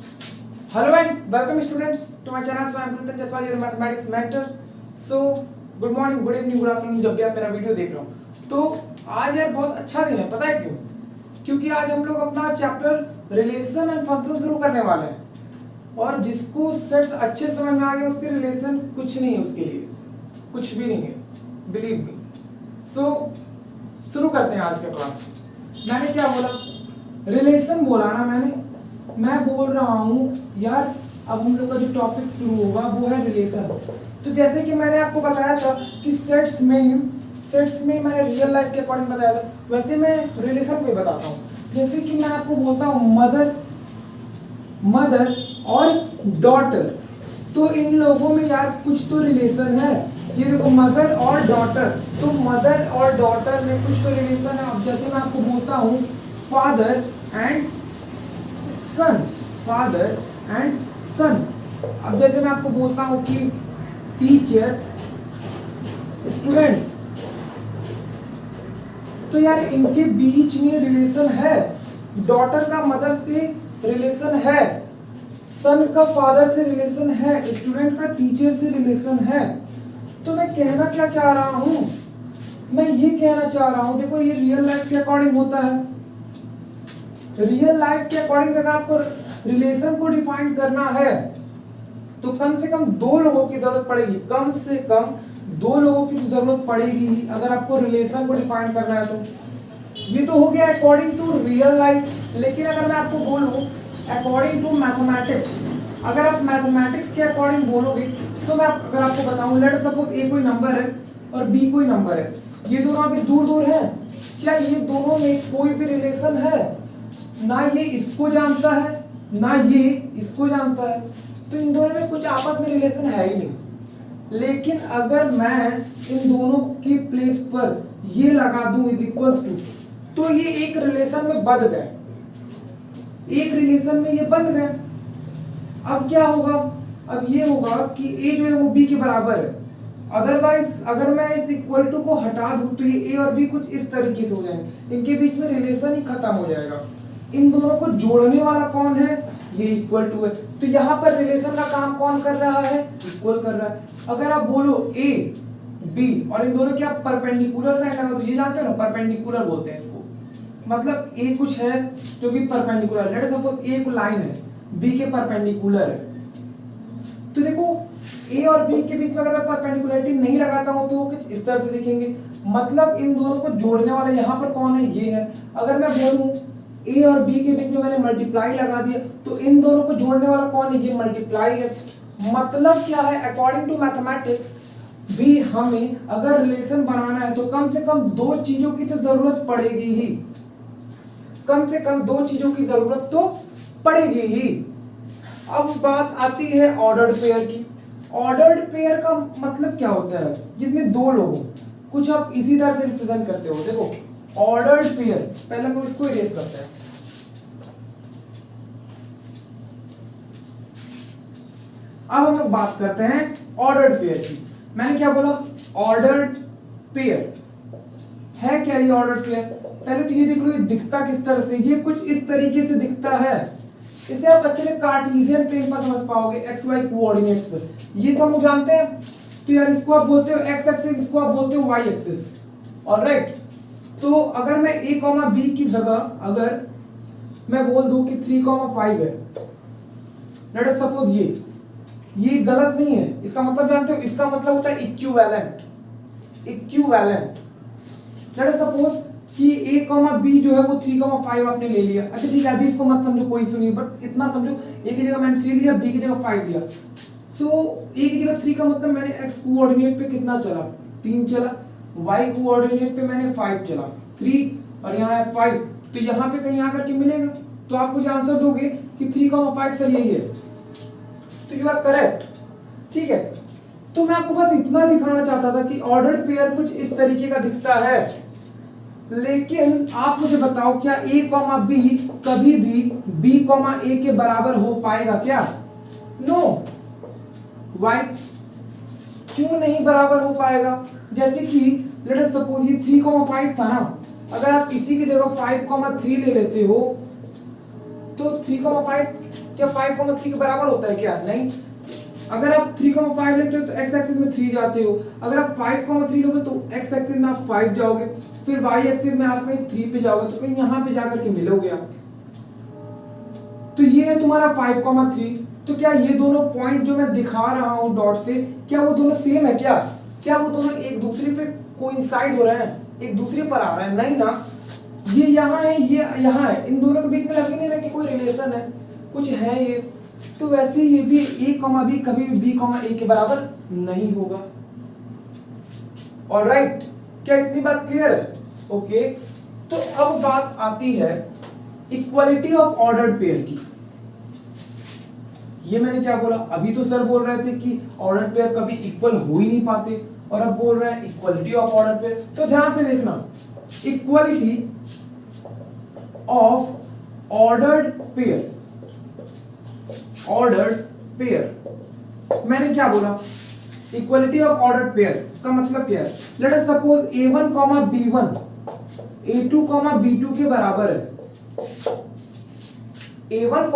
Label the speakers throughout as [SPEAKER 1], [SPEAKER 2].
[SPEAKER 1] Hello and welcome students to my channel. So I am Prithan Jaswal, your mathematics mentor. So good morning, good evening, good afternoon जब भी आप मेरा video देख रहे हो। तो आज यार बहुत अच्छा दिन है, पता है क्यों? क्योंकि आज हम लोग अपना चैप्टर रिलेशन एंड फंक्शन शुरू करने वाले हैं और जिसको सेट्स अच्छे समझ में आ गया उसके रिलेशन कुछ नहीं है, उसके लिए कुछ भी नहीं है, बिलीव मी। सो शुरू करते हैं आज का क्लास। मैंने क्या बोला? रिलेशन बोला ना मैं बोल रहा हूँ यार अब हम लोग का जो टॉपिक शुरू होगा वो है रिलेशन। तो जैसे कि मैंने आपको बताया था कि सेट्स में मैंने रियल लाइफ के अकॉर्डिंग बताया था, वैसे मैं रिलेशन को ही बताता हूँ। जैसे कि मैं आपको बोलता हूँ मदर और डॉटर, तो इन लोगों में यार कुछ तो रिलेशन है। ये देखो मदर और डॉटर, तो मदर और डॉटर में कुछ तो रिलेशन है। अब जैसे मैं आपको बोलता हूँ फादर एंड सन, अब जैसे मैं आपको बोलता हूँ कि टीचर स्टूडेंट्स, तो यार इनके बीच में रिलेशन है। डॉटर का मदर से रिलेशन है, सन का फादर से रिलेशन है, स्टूडेंट का टीचर से रिलेशन है। तो मैं कहना क्या चाह रहा हूं? मैं ये कहना चाह रहा हूं, देखो ये रियल लाइफ के अकॉर्डिंग होता है। रियल लाइफ के अकॉर्डिंग अगर आपको रिलेशन को डिफाइन करना है तो कम से कम दो लोगों की जरूरत पड़ेगी, कम से कम दो लोगों की जरूरत पड़ेगी अगर आपको रिलेशन को डिफाइन करना है। तो ये तो हो गया अकॉर्डिंग टू रियल लाइफ। लेकिन अगर मैं आपको बोलूं अकॉर्डिंग टू मैथमेटिक्स, अगर आप मैथमेटिक्स के अकॉर्डिंग बोलोगे तो मैं अगर आपको बताऊं, लेट सपोज ए कोई नंबर है और बी कोई नंबर है, ये दोनों अभी दूर दूर है, क्या ये दोनों में कोई भी रिलेशन है? ना ये इसको जानता है ना ये इसको जानता है, तो इन दोनों में कुछ आपस में रिलेशन है ही नहीं। लेकिन अगर मैं इन दोनों के प्लेस पर ये लगा दूं इज इक्वल्स टू, तो ये एक रिलेशन में बंध गए, एक रिलेशन में ये बंध गए। अब क्या होगा? अब ये होगा कि ए जो है वो बी के बराबर है। अदरवाइज अगर मैं इस इक्वल टू को हटा दूं तो ये ए और बी कुछ इस तरीके से हो जाएंगे, इनके बीच में रिलेशन ही खत्म हो जाएगा। इन दोनों को जोड़ने वाला कौन है? ये इक्वल टू है। तो यहाँ पर रिलेशन का काम कौन कर रहा है? इक्वल कर रहा है। अगर आप बोलो ए बी और इन दोनों की आप परपेंडिकुलर साइन लगा, तो ये जानते हो ना परपेंडिकुलर बोलते हैं इसको, मतलब ए कुछ है जो कि परपेंडिकुलर, लेट सपोज ए को लाइन है बी के परपेंडिकुलर है, तो देखो ए और बी के बीच में अगर मैं परपेंडिकुलरिटी नहीं लगाता हूं तो वो कुछ इस तरह से दिखेंगे। मतलब इन दोनों को जोड़ने वाला यहाँ पर कौन है? ये है। अगर मैं बोलूं ए और बी के बीच में मैंने मल्टीप्लाई लगा दिया तो इन दोनों को जोड़ने वाला कौन है? ये मल्टीप्लाई है। मतलब क्या है? अकॉर्डिंग टू मैथमेटिक्स भी हमें अगर रिलेशन बनाना है तो कम से कम दो चीजों की तो जरूरत पड़ेगी ही, कम से कम दो चीजों की जरूरत तो पड़ेगी ही। अब बात आती है ऑर्डर्ड पेयर की। ऑर्डर्ड पेयर का मतलब क्या होता है? जिसमें दो लोग हो, कुछ आप इसी तरह से रिप्रेजेंट करते हो। देखो ऑर्डर्ड पेयर, पहले हम लोग इसको इरेज करते हैं। अब हम लोग बात करते हैं ऑर्डर्ड पेयर की। मैंने क्या बोला? ऑर्डर्ड पेयर है क्या ये ऑर्डर्ड पेयर? पहले तो ये देख लो ये दिखता किस तरह से, ये कुछ इस तरीके से दिखता है। इसे आप अच्छे से कार्टेशियन प्लेन पर समझ पाओगे, एक्स वाई कोऑर्डिनेट्स पर। ये तो हम लोग जानते हैं। तो यार इसको आप बोलते हो एक्स एक्सिस, इसको आप बोलते हो वाई एक्सिस। ऑलराइट, तो अगर मैं a, b की जगह अगर मैं बोल दूं कि 3,5 है, लेट अस सपोज ये गलत नहीं है। इसका मतलब जानते हो? इसका मतलब होता है इक्विवेलेंट। लेट अस सपोज कि a, b जो है वो 3,5 आपने ले लिया। अच्छा ठीक है, अभी इसको मत समझो, कोई सुनिए, बट इतना समझो a की जगह मैंने 3 लिया, b की जगह 5 लिया, तो a की जगह 3 का मतलब मैंने x कोऑर्डिनेट पे कितना चला? 3 चला, y कोऑर्डिनेट पे मैंने 5 चला, 3 और यहाँ है 5, तो यहाँ पे कहीं आकर के मिलेगा। तो आप मुझे आंसर दोगे कि 3,5 सर यही है, तो यू आर करेक्ट। ठीक है, तो मैं आपको बस इतना दिखाना चाहता था कि ऑर्डर्ड पेयर कुछ इस तरीके का दिखता है। लेकिन आप मुझे बताओ क्या a, b कभी भी b, a के बराबर हो पाएगा क्या? नो। वाई? क्यों नहीं बराबर हो पाएगा? जैसे कि लेट अस सपोज ये 3,5 था ना, अगर आप इसी की जगह 5,3 ले लेते हो तो 3,5 क्या 5,3 के बराबर होता है क्या? नहीं। अगर आप 3,5 लेते हो तो x एक्सिस में 3 जाते हो, अगर आप 5,3 लोगे तो x एक्सिस में आप 5 जाओगे, फिर y एक्सिस में आप कहीं 3 पे जाओगे, तो कहीं यहाँ पे जाकर के मिलोगे आप। तो ये है तुम्हारा 5,3। तो क्या ये दोनों पॉइंट जो मैं दिखा रहा हूं डॉट से, क्या वो दोनों सेम है क्या? क्या वो दोनों एक दूसरे पे कोइंसाइड हो रहे हैं, एक दूसरे पर आ रहे हैं? नहीं ना। ये यहाँ है, ये यहाँ है, इन दोनों के बीच में लग नहीं रहा कि कोई रिलेशन है, कुछ है ये। तो वैसे ये भी a, b कभी भी b, a के बराबर नहीं होगा। ऑलराइट, क्या इतनी बात क्लियर है? ओके। तो अब बात आती है इक्वालिटी ऑफ ऑर्डर्ड पेयर की। ये मैंने क्या बोला? अभी तो सर बोल रहे थे कि ऑर्डर्ड पेयर कभी इक्वल हो ही नहीं पाते, और अब बोल रहे हैं इक्वालिटी ऑफ ऑर्डर्ड पेयर। तो ध्यान से देखना, equality of ordered pair, ordered pair मैंने क्या बोला? इक्वालिटी ऑफ ऑर्डर्ड पेयर का मतलब क्या है? Late us suppose a1, b1 a2, b2 के बराबर है। a1,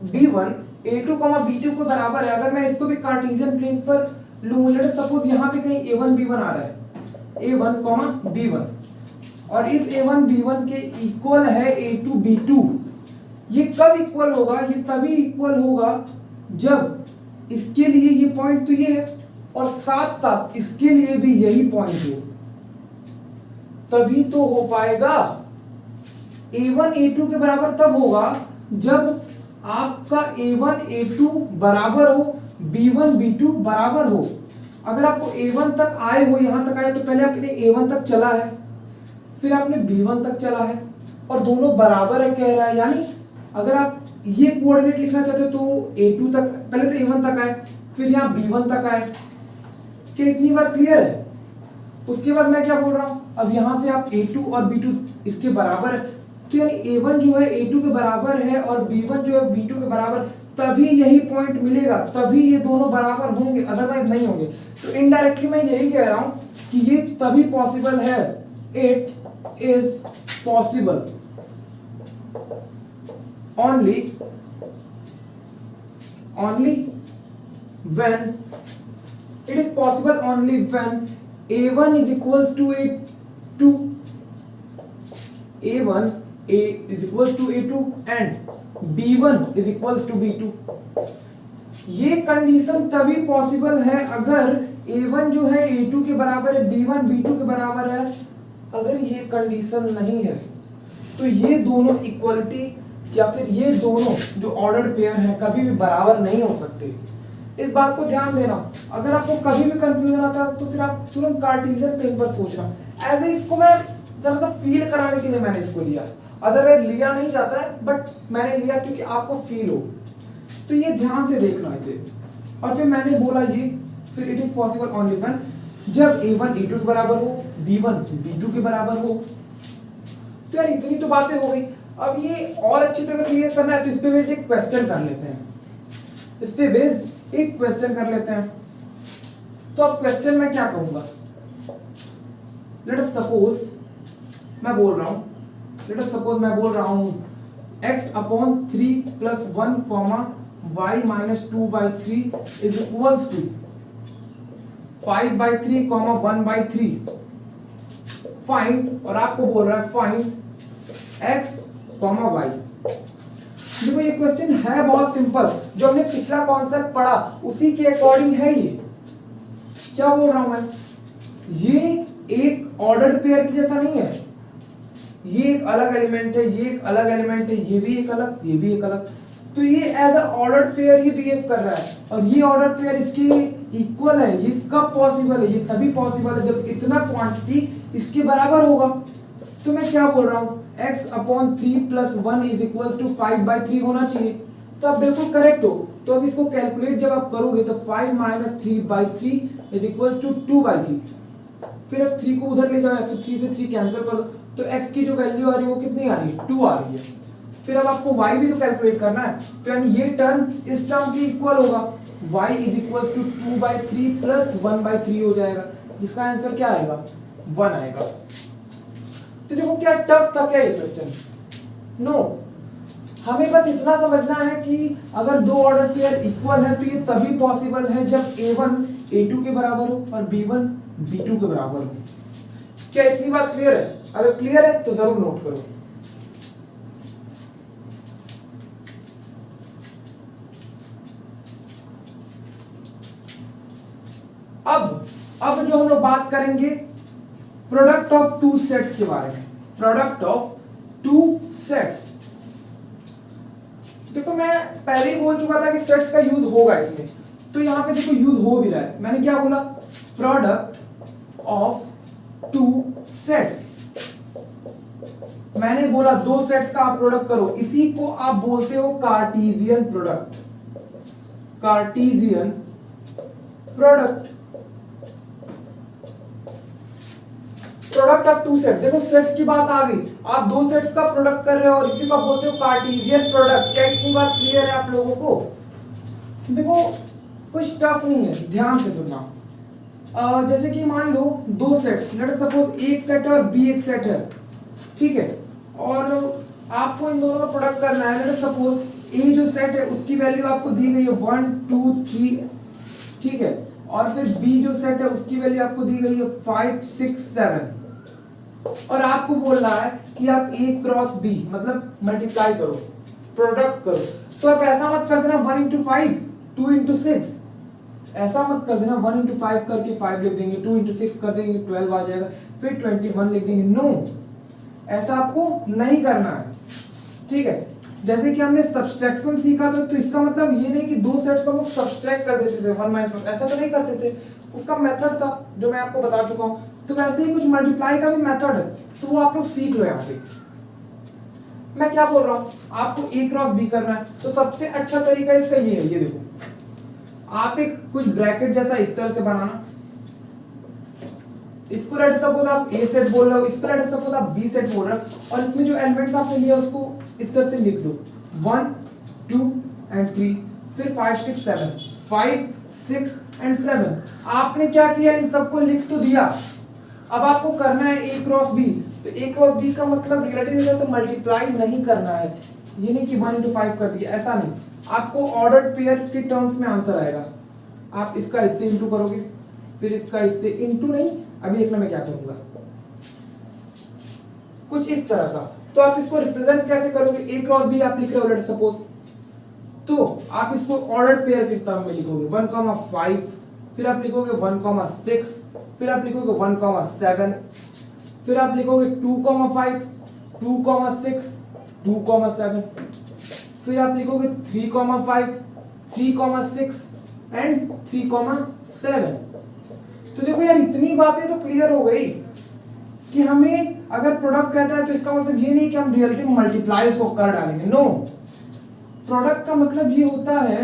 [SPEAKER 1] b1 a2, b2 के बराबर है। अगर मैं इसको भी कार्टेशियन प्लेन पर लूं, लेट अस सपोज यहां पे कहीं a1, b1 आ रहा है, a1, b1, और इस a1, b1 के इक्वल है a2, b2। ये कब इक्वल होगा? ये तभी इक्वल होगा जब इसके लिए ये पॉइंट तो ये है और साथ साथ इसके लिए भी यही पॉइंट हो, तभी तो हो पाएगा। a1 a2 के बराबर तब होगा जब आपका a1 a2 बराबर हो, b1 b2 बराबर हो। अगर आपको a1 तक आए हो, यहां तक आए, तो पहले आपने a1 तक चला है, फिर आपने b1 तक चला है, और दोनों बराबर है कह रहा है। यानी अगर आप ये कोऑर्डिनेट लिखना चाहते हो तो a2 तक, पहले तो a1 तक आए, फिर यहाँ b1 तक आए। क्या इतनी बात क्लियर है? उसके बाद मैं क्या बोल रहा हूं? अब यहां से आप a2 और b2 इसके बराबर है, तो यानी a1 जो है a2 के बराबर है और b1 जो है b2 के बराबर, तभी यही पॉइंट मिलेगा, तभी ये दोनों बराबर होंगे, अदरवाइज नहीं होंगे। तो इनडायरेक्टली मैं यही कह रहा हूं कि ये तभी पॉसिबल है, it is possible only when it is possible only when a1 is equals to a2, a1 is equals to a2 and b1 is equals to b2। ये कंडीशन तभी पॉसिबल है अगर a1 जो है a2 के बराबर है, b1 b2 के बराबर है। अगर ये कंडीशन नहीं है तो ये दोनों इक्वलिटी या फिर ये दोनों जो ऑर्डर्ड पेयर हैं कभी भी बराबर नहीं हो सकते। इस बात को ध्यान देना। अगर आपको कभी भी कंफ्यूजन आता है तो फिर आप तुरंत कार्टेशियन प्लेन पर सोचना। ऐसे इसको मैं जरा सा फील कराने के लिए मैंने इसको लिया, अदरवाइज लिया नहीं जाता है, बट मैंने लिया क्योंकि आपको फील हो। तो ये ध्यान से देखना इसे। और फिर मैंने बोला ये, फिर it is possible only when जब a1 a2 के बराबर हो, b1 b2 के बराबर हो। तो यार इतनी तो बातें हो गई। अब ये और अच्छी तरह क्लियर करना है तो इस पे बेस्ड एक क्वेश्चन कर लेते हैं, इस पे बेस्ड एक क्वेश्चन कर लेते हैं। तो अब क्वेश्चन में क्या कहूंगा? लेट अस सपोज मैं बोल रहा हूं x upon 3 plus 1 comma y minus 2/3 is equals to 5/3 comma 1/3। Find, और आपको बोल रहा है फाइंड x कॉमा y। देखो ये क्वेश्चन है बहुत सिंपल, जो हमने पिछला कॉन्सेप्ट पढ़ा उसी के अकॉर्डिंग है ये। क्या बोल रहा हूं मैं? ये एक ऑर्डर्ड पेयर की जैसा नहीं है, ये एक अलग एलिमेंट है, ये एक अलग एलिमेंट है, ये भी एक अलग, ये भी एक अलग। तो ये एज अ ऑर्डर्ड पेयर ये बिहेव कर रहा है, और ये ऑर्डर्ड पेयर इसके इक्वल है। ये कब पॉसिबल है? ये तभी पॉसिबल है जब इतना क्वांटिटी इसके बराबर होगा। तो मैं क्या बोल रहा हूं? x upon 3 plus 1 is equal to 5/3 होना चाहिए। तो आप बिल्कुल करेक्ट हो। तो अब इसको कैलकुलेट जब आप करोगे तो 5 माइनस 3/3 इज इक्वल टू 2/3। फिर अब 3 को उधर ले जाओ, फिर 3 से 3 कैंसिल कर दो, तो x की जो वैल्यू आ रही है वो कितनी आ रही है? 2 आ रही है। फिर अब आपको y भी तो कैलकुलेट करना है, तो यानी ये टर्म इस टर्म के इक्वल होगा, y is equal to 2/3 plus 1/3 हो जाएगा, जिसका आंसर क्या आएगा? 1 आएगा। तो देखो क्या टफ था क्या ये क्वेश्चन? नो, हमें बस इतना समझना है कि अगर दो ऑर्डर पेयर इक्वल है तो ये तभी पॉसिबल है जब A1 A2 के बराबर हो और B1 B2 के बराबर हो। क्या इतनी बात क्लियर है? अगर क्लियर है तो जरूर नोट करो। अब जो हम लोग बात करेंगे प्रोडक्ट ऑफ टू सेट्स के बारे में। प्रोडक्ट ऑफ टू सेट्स, देखो मैं पहले ही बोल चुका था कि सेट्स का यूज होगा इसमें, तो यहां पे देखो यूज हो भी रहा है। मैंने क्या बोला? Product of two sets. मैंने बोला दो सेट्स का आप प्रोडक्ट करो, इसी को आप बोलते हो Cartesian product. Cartesian product, product of two set. देखो सेट्स की बात आ गई, आप दो सेट्स का प्रोडक्ट कर रहे हो और इसी को आप बोलते हो कार्टेशियन प्रोडक्ट। क्या इतनी बात क्लियर है आप लोगों को? देखो कुछ टफ नहीं है, ध्यान से सुनना। जैसे कि मान लो दो सेट्स, लेट अस सपोज एक सेट है और बी एक सेट है, ठीक है, और आपको इन दोनों का प्रोडक्ट करना है। लेट अस सपोज ए जो सेट है उसकी वैल्यू आपको दी गई है 1 2 3, ठीक है, और फिर बी जो सेट है उसकी वैल्यू आपको दी गई है 5 6 7, और आपको बोल रहा है कि आप A क्रॉस B मतलब मल्टीप्लाई करो, प्रोडक्ट करो। तो आप ऐसा मत कर देना 1 into 5 2 into 6, ऐसा मत कर देना 1 into 5 करके 5 लिख देंगे, 2 into 6 कर देंगे 12 आ जाएगा, फिर 21 लिख देंगे। नो, ऐसा आपको नहीं करना है, ठीक है। जैसे कि हमने सब्सट्रैक्शन सीखा था, तो इसका मतलब ये नहीं कि दो सेट्स को हम लोग सब्सट्रैक्ट कर देते थे 1 - 1, ऐसा तो नहीं करते थे। उसका मेथड था जो मैं आपको बता चुका हूँ। तो वैसे ही कुछ मल्टीप्लाई का भी मेथड है, तो वो आप लोग सीख लो। यहाँ पे मैं क्या बोल रहा हूँ, आपको A क्रॉस B करना है, तो सबसे अच्छा तरीका इसका ये है। ये देखो, आप एक कुछ ब्रैकेट जैसा इस तरह से बनाना, इसको लेट सपोज आप A सेट बोल रहे हो, इसको लेट सपोज आप B सेट बोल रहे हो, और इसमें जो एलिमेंट्स आपने लिया उसको इस तरह से लिख दो 1 2 and 3, फिर 5 6 7, 5 6 and 7। आपने क्या किया, इन सबको लिख तो दिया। अब आपको करना है A क्रॉस B, तो A क्रॉस B का मतलब रिलेटिव है, तो मल्टीप्लाई नहीं करना है। ये नहीं कि 1 into 5 कर दिया, ऐसा नहीं। आपको ऑर्डर्ड पेयर के टर्म्स में आंसर आएगा। आप इसका इससे इंटू करोगे, फिर इसका इससे इंटू नहीं, अभी देखना मैं क्या करूंगा, कुछ इस तरह का। तो आप इसको रिप्रेजेंट कैसे करोगे? A क्रॉस B आप लिख रहे हो लेट सपोज, तो आप इसको ऑर्डर्ड पेयर के टर्म में लिखोगे 1,5, फिर आप लिखोगे 1,6, फिर आप लिखोगे 1,7, फिर आप लिखोगे 2,5 2,6 2,7, फिर आप लिखोगे 3,5 3,6 एंड 3,7। तो देखो यार, इतनी बातें तो क्लियर हो गई कि हमें अगर प्रोडक्ट कहता है तो इसका मतलब ये नहीं कि हम रिलेटिव मल्टीप्लाई उसको कर डालेंगे। नो, प्रोडक्ट का मतलब ये होता है,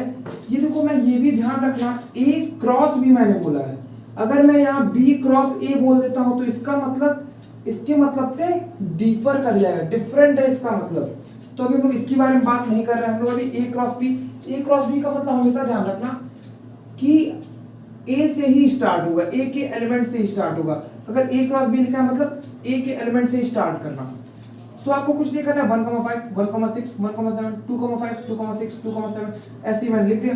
[SPEAKER 1] ये देखो मैं ये भी ध्यान रखना, A क्रॉस B मैंने बोला है। अगर मैं यहाँ B क्रॉस A बोल देता हूं तो इसका मतलब इसके मतलब से डिफर कर जाएगा, डिफरेंट है इसका मतलब। तो अभी हम लोग इसके बारे में बात नहीं कर रहे हैं, हम लोग अभी A cross B। A cross B का मतलब हमेशा ध्यान रखना कि A से ही स्टार्ट होगा, A के एलिमेंट से ही स्टार्ट होगा। अगर A क्रॉस B लिखा है मतलब A के एलिमेंट से ही स्टार्ट करना। तो आपको कुछ नहीं करना है, 1,5 1,6 1,7 2,5 2,6 2,7 ऐसे ही मैंने लिख दिया।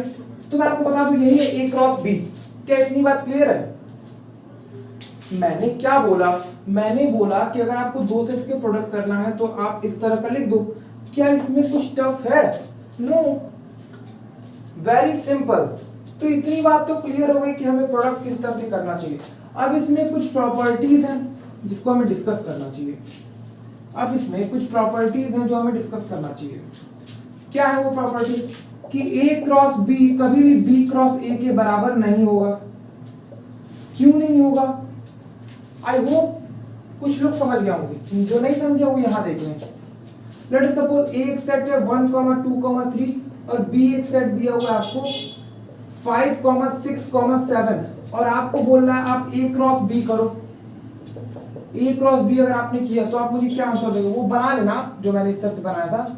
[SPEAKER 1] तो मैं आपको बता दूं यही है A क्रॉस B। क्या इतनी बात क्लियर है? मैंने क्या बोला? मैंने बोला कि अगर आपको दो सेट्स के प्रोडक्ट करना है तो आप इस तरह का लिख दो। क्या इसमें कुछ टफ है? No, very simple. तो इतनी बात तो क्लियर हो गई कि हमें प्रोडक्ट किस तरह से करना चाहिए। अब इसमें कुछ प्रॉपर्टीज हैं जिसको हमें डिस्कस करना चाहिए। अब इसमें कुछ प्रॉपर्टीज हैं जो हमें डिस्कस करना चाहिए। क्या है वो प्रॉपर्टीज? कि A क्रॉस B कभी भी B क्रॉस A के बराबर नहीं होगा। क्यों नहीं होगा? आई होप कुछ लोग समझ गए होंगे, जो नहीं समझे वो यहां देख लें। लेट अस सपोज A एक सेट है 1, 2, 3 और B एक सेट दिया हुआ है आपको 5, 6, 7, और आपको बोल रहा है आप A क्रॉस B करो। A क्रॉस B अगर आपने किया तो आप मुझे क्या आंसर दोगे? वो बना लेना जो मैंने इस तरह से बनाया था,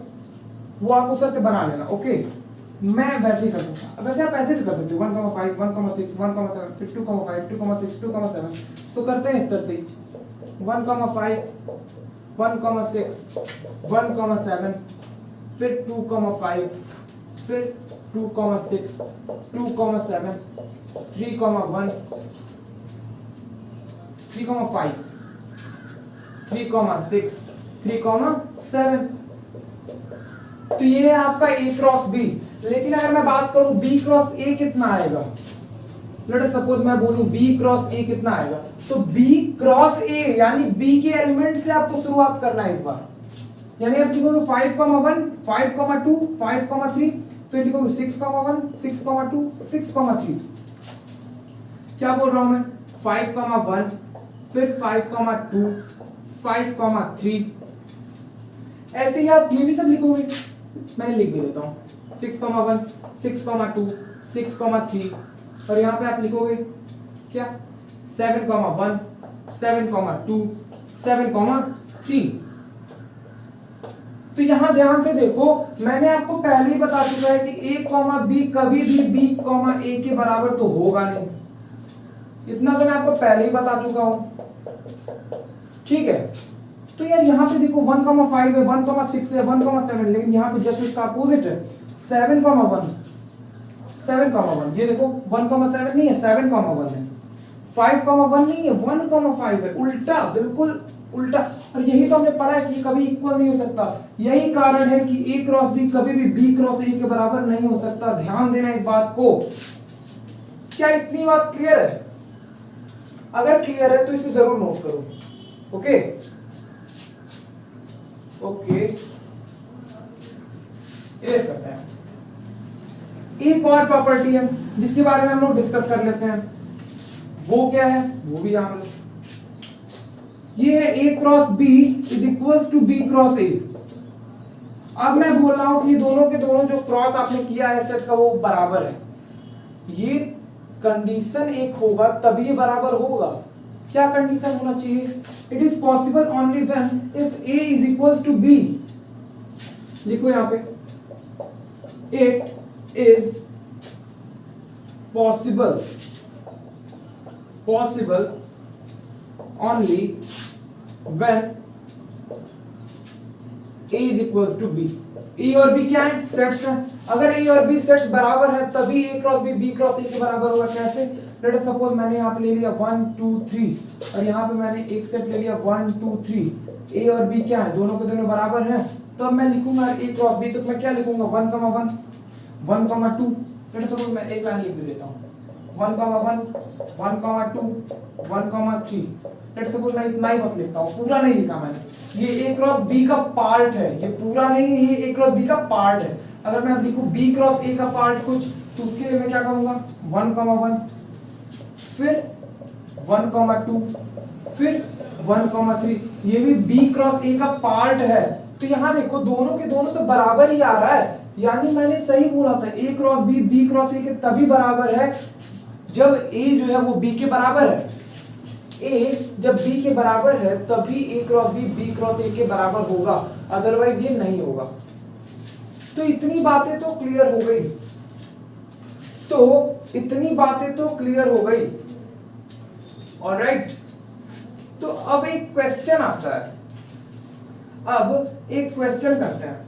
[SPEAKER 1] वो आप उस तरह से बना लेना। ओके, मैं वैसे ही कर सकता, वैसे आप ऐसे भी कर सकते हो 1,5 1,6 1,7 फिर 2,5 2,6 2,7। तो करते हैं इस तरह से 1,5 1,6 1,7 फिर 2,5, फिर 2,6, 2,7, 3,1, 3,5, 3,6, 3,7। तो ये है आपका A क्रॉस B। लेकिन अगर मैं बात करूं B क्रॉस A कितना आएगा, लेट सपोज मैं बोलूं B क्रॉस A कितना आएगा, तो B क्रॉस A यानी B के एलिमेंट से आपको शुरुआत करना है इस बार। यानी आप लिखोगे 5,1, 5,2, 5,3, फिर लिखोगे 6,1, 6,2, 6,3। क्या बोल रहा हूं मैं, 5,1, फिर 5,2, 5,3। ऐसे ही आप ये भी सब लिखोगे, मैंने लिख भी देता हूं 6,1, 6,2, 6,3, और यहां पे आप लिखोगे क्या 7,1, 7,2, 7,3। तो यहां ध्यान से देखो, मैंने आपको पहले ही बता चुका है कि A, B कभी भी B, A के बराबर तो होगा नहीं। इतना तो मैं आपको पहले ही बता चुका हूं, ठीक है। तो यार यहाँ पे देखो 1,5 है, 1,6 है, 1,7, लेकिन यहाँ पे जस्ट इसका अपोजिट है 7,1, 7,1। ये देखो 1,7 नहीं है, 7,1 है, 5,1 नहीं है, 1,5 है, उल्टा, बिल्कुल उल्टा। और यही तो हमने पढ़ा है कि कभी इक्वल नहीं हो सकता। यही कारण है कि A क्रॉस B कभी भी B क्रॉस A के बराबर नहीं हो सकता। ध्यान देना इस बात को। क्या इतनी बात क्लियर है? अगर क्लियर है तो इसे जरूर नोट करो। ओके ओके, इरेज करते हैं। एक और प्रॉपर्टी है जिसके बारे में हम लोग डिस्कस कर लेते हैं, वो क्या है वो भी जान लो। ये है A cross B is equals to B cross A। अब मैं बोल रहा हूं कि दोनों के दोनों जो क्रॉस आपने किया है सेट का वो बराबर है। ये कंडीशन एक होगा तभी ये बराबर होगा। क्या कंडीशन होना चाहिए? It is possible only when if A is equals to B। लिखो यहां पे, it is possible only when A is equals to B। A और B क्या है? सेट्स हैं। अगर A और B सेट्स बराबर है तभी A cross B cross A के बराबर होगा। कैसे? लेट अस सपोज मैंने यहाँ पे ले लिया 1 2 3 और यहाँ पे मैंने एक सेट ले लिया 1 2 3। A और B क्या है? दोनों के दोनों बराबर हैं। तो अब मैं लिखूंगा A क्रॉस B, तो मैं क्या लिखूंगा 1,1 1,2। लेट अस सपोज मैं एक लाइन लिख देता हूँ 1,1 1,2 1,3। लेट सपोज मैं इतना ही बस लिखता हूँ, पूरा नहीं लिखा मैंने। ये A क्रॉस B का पार्ट है, ये पूरा नहीं है, ये A क्रॉस B का पार्ट है। अगर मैं अब लिखूं B क्रॉस A का पार्ट कुछ, तो उसके लिए मैं क्या करूंगा 1,1 फिर 1,2 फिर 1,3। ये भी B क्रॉस A का पार्ट है। तो यहाँ देखो दोनों के दोनों तो बराबर ही आ रहा है, यानी मैंने सही बोला था A cross B B cross A के तभी बराबर है जब A जो है वो B के बराबर है। A जब B के बराबर है तभी A cross B B cross A के बराबर होगा, अदरवाइज ये नहीं होगा। तो इतनी बातें तो क्लियर हो गई, ऑलराइट। तो अब एक क्वेश्चन आता है, अब एक क्वेश्चन करते हैं।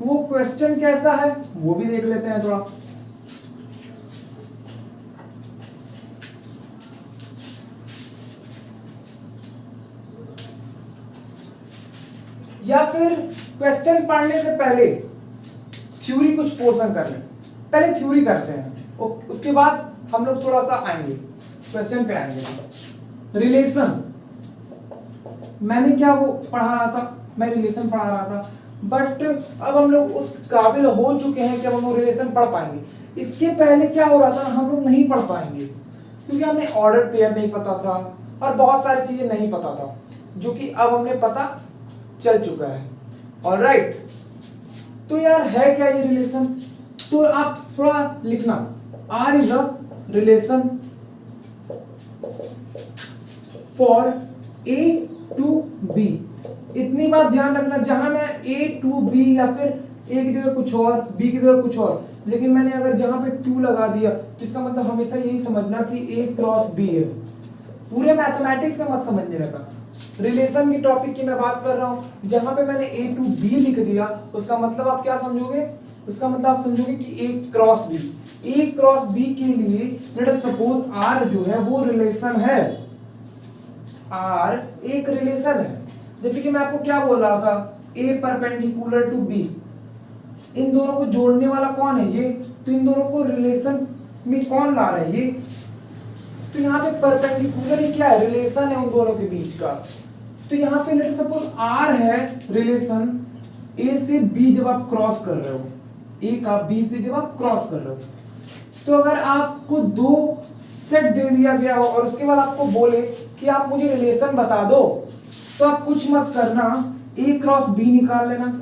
[SPEAKER 1] वो क्वेश्चन कैसा है वो भी देख लेते हैं थोड़ा। या फिर क्वेश्चन पढ़ने से पहले थ्योरी कुछ पोर्शन कर लें। पहले थ्योरी करते हैं, उसके बाद हम लोग थोड़ा सा आएंगे क्वेश्चन पे आएंगे। रिलेशन, मैंने क्या वो पढ़ा रहा था, मैं रिलेशन पढ़ा रहा था, बट अब हम लोग उस काबिल हो चुके हैं कि अब हम लोग रिलेशन पढ़ पाएंगे। इसके पहले क्या हो रहा था, हम लोग नहीं पढ़ पाएंगे क्योंकि हमें ऑर्डर पेयर नहीं पता था और बहुत सारी चीजें नहीं पता था, जो कि अब हमने पता चल चुका है। ऑलराइट, तो यार है क्या ये रिलेशन? तो आप थोड़ा लिखना, R is a relation for A to B। इतनी बात ध्यान रखना, जहां मैं A to B या फिर A की जगह कुछ और B की जगह कुछ और, लेकिन मैंने अगर जहां पे 2 लगा दिया तो इसका मतलब हमेशा यही समझना कि A क्रॉस B है। पूरे मैथमेटिक्स में मत समझने लगा, रिलेशन की टॉपिक की मैं बात कर रहा हूं। जहां पे मैंने ए टू बी लिख दिया, उसका मतलब आप क्या समझोगे? उसका मतलब आप समझोगे कि ए क्रॉस बी, ए क्रॉस बी के लिए लेट अस सपोज आर जो है वो रिलेशन है, आर एक रिलेशन है। जैसे कि मैं आपको क्या बोल रहा था, ए परपेंडिकुलर टू बी, इन दोनों को जोड़ने वाला कौन है? ये। तो इन दोनों को रिलेशन में कौन ला रहा है? ये। तो यहाँ पे परपेंडिकुलर ही क्या है? रिलेशन है उन दोनों के बीच का। तो यहाँ पे लेट सपोज आर है रिलेशन ए से बी जब आप क्रॉस कर रहे हो, ए का बी से जब आप क्रॉस कर रहे हो, तो अगर आपको दो सेट दे दिया गया हो और उसके बाद आपको बोले कि आप मुझे रिलेशन बता दो, तो आप कुछ मत करना, ए क्रॉस बी निकाल लेना।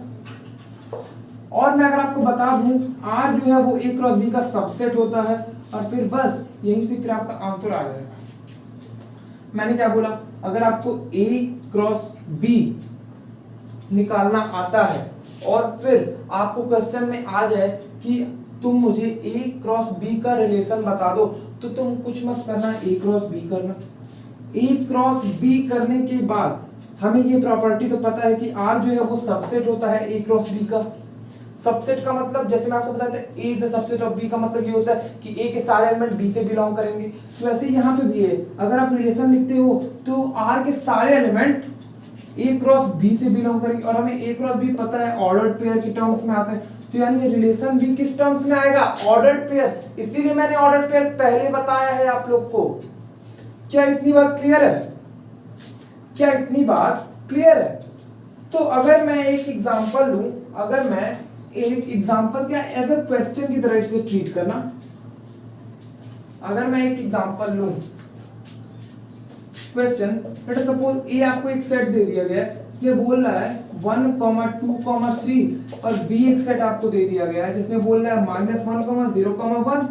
[SPEAKER 1] और मैं अगर आपको बता दूं आर जो है वो ए क्रॉस बी का सबसेट होता है, और फिर बस यहीं से फिर आपका आंसर आ जाएगा। मैंने क्या बोला? अगर आपको ए क्रॉस बी निकालना आता है और फिर आपको क्वेश्चन में आ जाए कि तुम मुझे ए क्रॉस बी का रिलेशन बता दो, तो तुम कुछ मत करना, ए क्रॉस बी करना। ए क्रॉस बी करने के बाद हमें ये प्रॉपर्टी तो पता है कि आर जो है वो सबसेट होता है ए क्रॉस बी का। सबसेट का मतलब जैसे मैं आपको बताया था, A is the subset of B का मतलब ये होता है कि ए के सारे एलिमेंट बी से बिलोंग करेंगे। तो वैसे ही यहाँ पे भी है, अगर आप रिलेशन लिखते हो तो आर के सारे एलिमेंट ए क्रॉस बी से बिलोंग करेंगे, और हमें ए क्रॉस बी पता है ऑर्डर्ड पेयर की टर्म्स में आता है। तो यानी ये रिलेशन भी किस टर्म्स में आएगा? Ordered pair. इसीलिए मैंने ऑर्डर्ड पेयर पहले बताया है आप लोग को। क्या इतनी बात क्लियर है? क्या इतनी बात क्लियर है? तो अगर मैं एक एग्जांपल लूं, अगर मैं एक एग्जांपल क्या एज अ क्वेश्चन की तरह से ट्रीट करना, अगर मैं एक एग्जांपल लूं क्वेश्चन, लेट अस सपोज ए आपको एक सेट दे दिया गया है, ये बोल रहा है 1, 2, 3, और बी एक सेट आपको दे दिया गया है जिसमें बोल रहा है -1, 0, 1।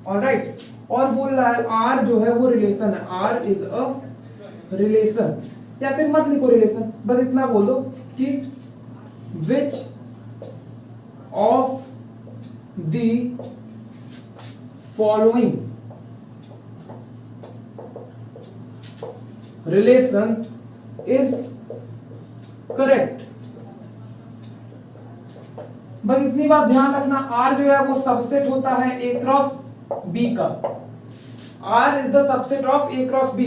[SPEAKER 1] ऑलराइट, और बोल रहा है आर जो है वो रिलेशन है, आर इज अ रिलेशन, या फिर मत लिखो रिलेशन, बस इतना बोल दो कि which of the following relation is correct. बस इतनी बात ध्यान रखना, आर जो है वो सबसेट होता है ए क्रॉस बी का, R is the subset of A cross B.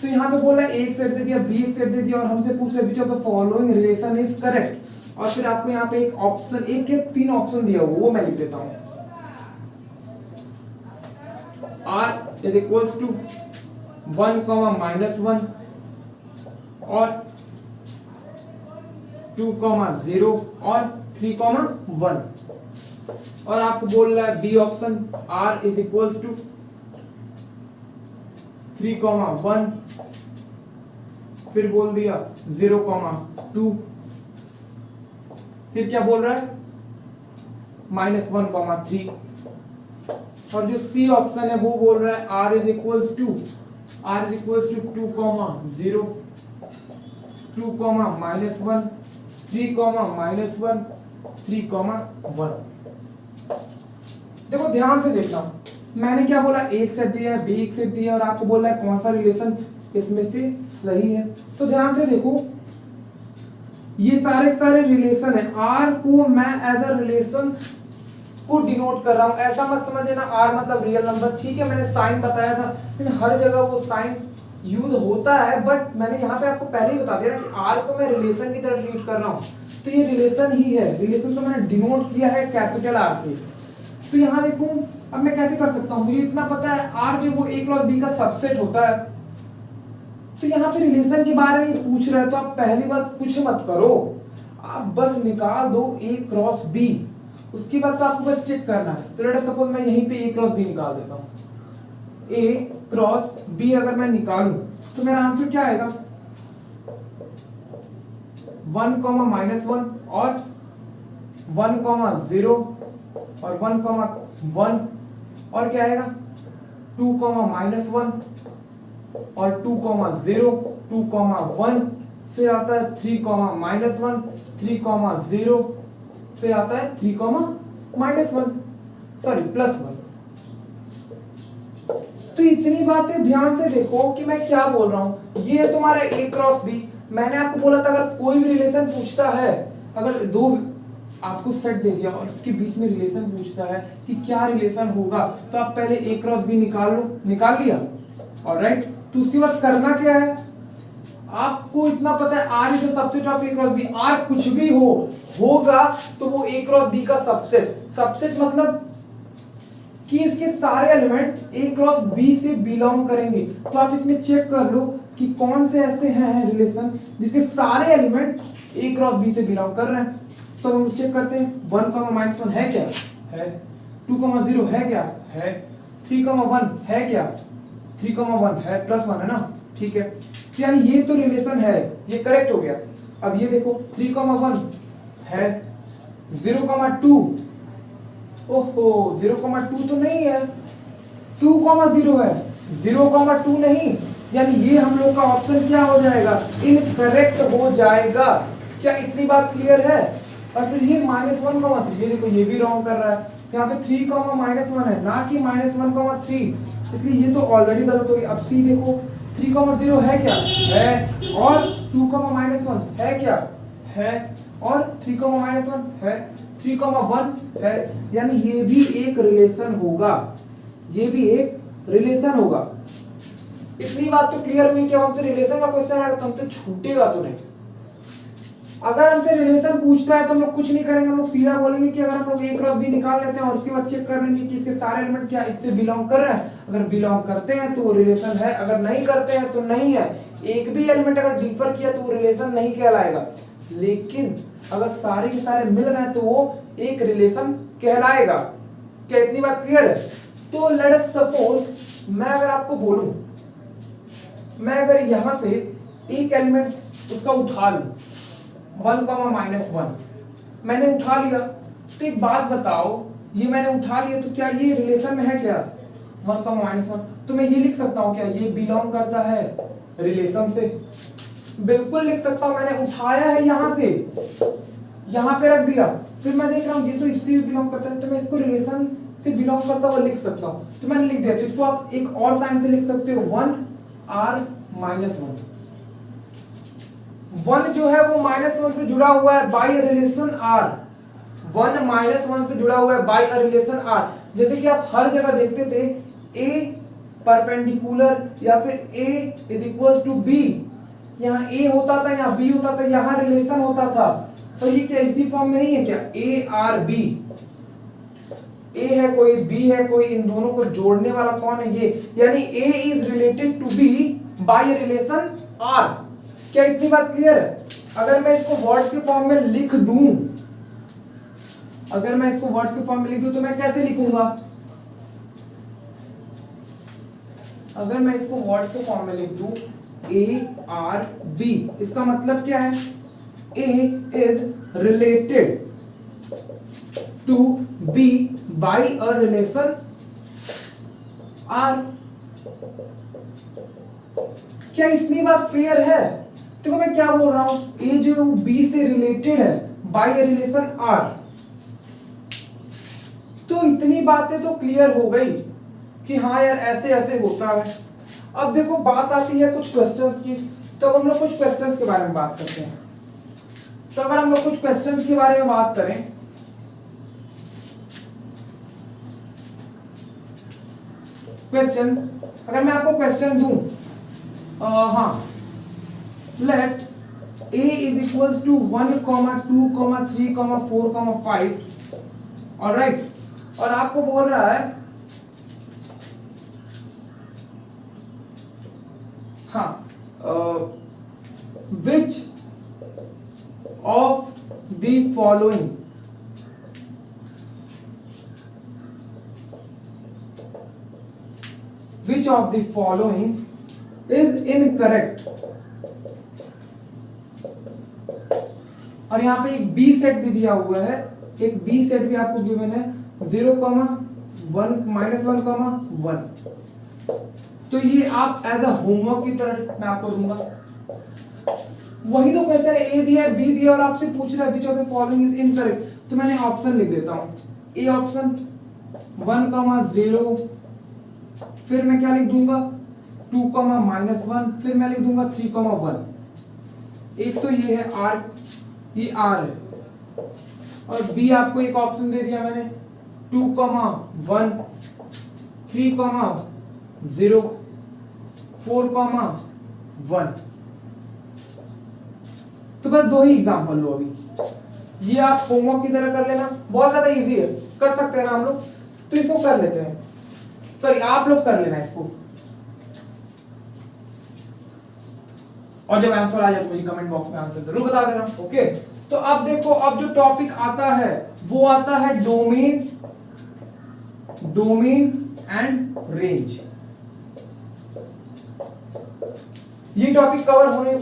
[SPEAKER 1] तो यहां पे बोल रहा है एक सेट दे दिया, बी एक सेट दे दिया, और हमसे पूछ रहे थे the following relation is correct, और फिर आपको यहाँ पे एक ऑप्शन, एक या 3 ऑप्शन दिया हुआ, वो मैं लिख देता हूं। r इज इक्वल्स टू 1, -1 और 2, 0 और 3, 1, और आपको बोल रहा है B option r is equals to 3, 1, फिर बोल दिया 0, 2, फिर क्या बोल रहा है -1, 3, और जो सी ऑप्शन है वो बोल रहा है r इज इक्वल्स टू 2, 0, 2, -1, 3, -1, 3, 1। देखो ध्यान से देखना, मैंने क्या बोला, एक सेट दिया है, बी एक सेट दिया है, और आपको बोला है कौन सा रिलेशन इसमें से सही है। तो ध्यान से देखो, ये सारे रिलेशन है, आर को मैं एज अ रिलेशन को डिनोट कर रहा हूं, ऐसा मत समझ लेना आर मतलब रियल नंबर। ठीक है, मैंने साइन बताया था, लेकिन हर जगह वो साइन यूज होता है, बट मैंने यहाँ पे आपको पहले ही बता दिया ना कि आर को मैं रिलेशन की तरह ट्रीट कर रहा हूँ, तो ये रिलेशन ही है। रिलेशन को मैंने डिनोट किया है कैपिटल आर से। तो यहाँ देखो, अब मैं कैसे कर सकता हूँ, मुझे इतना पता है आर जो वो ए क्रॉस बी का सबसेट होता है, तो यहाँ पे रिलेशन के बारे में पूछ रहा है, तो आप पहली बात कुछ मत करो, आप बस निकाल दो ए क्रॉस बी, उसके बाद तो आपको बस चेक करना है। तो लेट अस सपोज मैं यहीं पे ए क्रॉस बी निकाल देता हूँ, ए क्रॉस बी अगर मैं निकालूं तो मेरा आंसर क्या आएगा, 1, -1 और 1, 0 और 1, 1, और क्या आएगा 2, -1 और 2, 0, 2, 1, फिर आता है 3, -1, 3, 0, फिर आता है 3, -1, सॉरी +1। तो इतनी बातें ध्यान से देखो कि मैं क्या बोल रहा हूं। ये है तुम्हारा A क्रॉस B। मैंने आपको बोला था अगर कोई भी रिलेशन पूछता है, अगर दो आपको सेट दे दिया और इसके बीच में रिलेशन पूछता है कि क्या रिलेशन होगा, तो आप पहले A क्रॉस B निकाल लो। निकाल लिया, ऑलराइट। तो उसके बाद करना क्या है, आपको इतना पता है R is the subset of A cross B। R कुछ भी होगा तो वो A क्रॉस B का सबसेट। सबसेट मतलब कि इसके सारे एलिमेंट A क्रॉस B से बिलोंग करेंगे। तो आप इसमें चेक कर लो कि कौन से ऐसे हैं रिलेशन जिसके सारे एलिमेंट A क्रॉस B से बिलोंग कर रहे हैं। तो हम चेक करते हैं। 1, -1 है क्या? है। 2, 0 है क्या? है। 3, 1 है क्या? 3, 1 है, +1 है ना, ठीक है। तो यानी ये तो रिलेशन है, ये करेक्ट हो गया। अब ये देखो 3, 1 है। 0, 2 ओहो 0,2 तो नहीं है। 2,0 है, 0,2 नहीं। यानी ये हम लोग का ऑप्शन क्या हो जाएगा, इनकरेक्ट हो जाएगा। क्या इतनी बात क्लियर है? और फिर ये -1,3, ये देखो ये भी रॉन्ग कर रहा है। यहाँ पे 3, -1 है, ना कि -1,3, इसलिए ये तो ऑलरेडी गलत हो गई। अब सी देखो 3,0 है क्या? है। और 2, -1 है क्या? है। और 3, -1 है। 3,1 है। यानी ये भी एक रिलेशन होगा, ये भी एक रिलेशन होगा। इतनी बात तो क्लियर हुई कि अब हमसे रिलेशन का क्वेश्चन आएगा तो हमसे छूटेगा तो नहीं। अगर हमसे रिलेशन पूछता है तो हम लोग कुछ नहीं करेंगे, हम लोग सीधा बोलेंगे कि अगर हम लोग A क्रॉस B निकाल लेते हैं और उसके बाद चेक कर लेंगे कि इसके सारे एलिमेंट क्या इससे बिलोंग कर रहे हैं। अगर बिलोंग करते हैं तो वो रिलेशन है, अगर नहीं करते हैं तो नहीं है। एक भी एलिमेंट अगर डिफर किया तो वो रिलेशन नहीं कहलाएगा। लेकिन अगर सारे के सारे मिल गए तो वो एक रिलेशन कहलाएगा। क्या इतनी बात क्लियर है? तो लेट अस सपोज मैं अगर आपको बोलूं, मैं अगर यहां से एक एलिमेंट उसका उठा लूं 1, -1 मैंने उठा लिया, तो एक बात बताओ, ये मैंने उठा लिया तो क्या ये रिलेशन में है क्या? 1, -1 तो मैं ये लिख सकता हूं क्या ये बिलोंग करता है रिलेशन से? बिल्कुल लिख सकता हूं। मैंने उठाया है यहां से, यहां पे रख दिया, फिर मैं देख रहा हूं ये तो इससे भी बिलोंग करता है, तो मैं इसको रिलेशन से बिलोंग करता हुआ लिख सकता हूं। तो मैंने लिख दिया, तो इसको आप एक और साइन से लिख सकते हो 1R -1। 1 जो है वो -1 से जुड़ा हुआ है बाय रिलेशन R। 1 -1 से जुड़ा हुआ है बाय रिलेशन R। जैसे कि आप हर जगह देखते थे A परपेंडिकुलर या फिर A = B, यहाँ A होता था, यहाँ B होता था, यहाँ रिलेशन होता था। तो ये क्या इसी फॉर्म में नहीं है क्या? ARB, A है कोई, B है कोई, इन दोनों को जोड़ने वाला कौन है? ये। यानी A is related to B by relation R। क्या इतनी बात क्लियर है? अगर मैं इसको वर्ड्स के फॉर्म में लिख दूं, अगर मैं इसको वर्ड्स के फॉर्म में लिख दूं तो मैं कैसे लिखूंगा? अगर मैं इसको वर्ड्स के फॉर्म में लिख दूं ARB, इसका मतलब क्या है? A is related to B by a relation R। क्या इतनी बात क्लियर है? देखो मैं क्या बोल रहा हूं, A जो B से रिलेटेड है बाय ए रिलेशन R। तो इतनी बातें तो क्लियर हो गई कि हाँ यार ऐसे ऐसे होता है। अब देखो बात आती है कुछ क्वेश्चंस की, तो अब हम लोग कुछ क्वेश्चंस के बारे में बात करते हैं। तो अगर हम लोग कुछ क्वेश्चंस के बारे में बात करें, क्वेश्चन, अगर मैं आपको क्वेश्चन दूं, हाँ, let A is equals to 1, 2, 3, 4, 5, alright, और आपको बोल रहा है हाँ which of the following is incorrect। और यहाँ पे एक बी सेट भी दिया हुआ है, एक बी सेट भी आपको गिवन है 0, 1, -1, 1। तो ये आप एज अ होमवर्क की तरह मैं आपको दूंगा। वही तो क्वेश्चन है, ए दिया है, बी दिया और आपसे पूछ रहा है which of the following is incorrect. तो मैंने ऑप्शन लिख देता हूं। ए ऑप्शन 1, 0, फिर मैं क्या लिख दूंगा 2 -1, फिर मैं लिख दूंगा 3 1। एक तो ये है r, ये r है, और b आपको एक ऑप्शन दे दिया मैंने 2 1, 3 0, 4 1। तो बस दो ही एग्जांपल लो अभी, ये आप होमवर्क की तरह कर लेना, बहुत ज्यादा इजी है, कर सकते हैं ना हम लोग, तो इसको कर लेते हैं, सॉरी आप लोग कर लेना इसको, और जब आंसर आ जाए तो मुझे कमेंट बॉक्स में आंसर जरूर बता देना। ओके, तो अब देखो, अब जो टॉपिक आता है वो आता है डोमेन एंड रेंज। ये टॉपिक कवर होने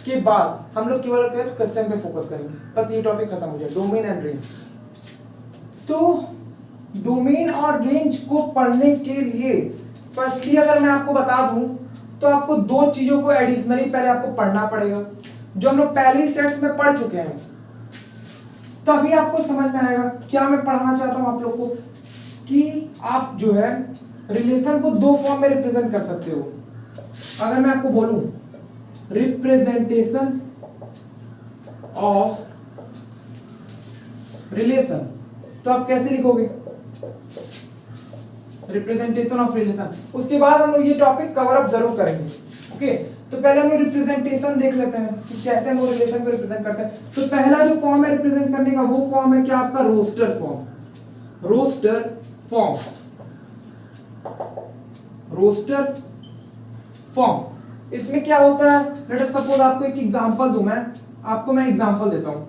[SPEAKER 1] के बाद हम लोग केवल क्वेश्चन पे फोकस करेंगे, बस ये टॉपिक खत्म हो जाए, डोमेन एंड रेंज। तो डोमेन और रेंज को पढ़ने के लिए फर्स्टली अगर मैं आपको बता दूं तो आपको दो चीजों को एडिशनली पहले आपको पढ़ना पड़ेगा, जो हम लोग पहले सेट्स में पढ़ चुके हैं, तभी आपको समझ में आएगा। क्या मैं पढ़ाना चाहता हूं आप लोग को कि आप जो है रिलेशन को दो फॉर्म में रिप्रेजेंट कर सकते हो। अगर मैं आपको बोलूं रिप्रेजेंटेशन ऑफ रिलेशन, तो आप कैसे लिखोगे रिप्रेजेंटेशन ऑफ रिलेशन। उसके बाद हम लोग ये टॉपिक कवर अप जरूर करेंगे। ओके, तो पहले हम लोग रिप्रेजेंटेशन देख लेते हैं कि कैसे हम रिलेशन को रिप्रेजेंट करते हैं। तो पहला जो फॉर्म है रिप्रेजेंट करने का, वो फॉर्म है क्या आपका रोस्टर फॉर्म। रोस्टर फॉर्म इसमें क्या होता है, लेट अस सपोज आपको एक एग्जांपल दूं, मैं एग्जांपल देता हूं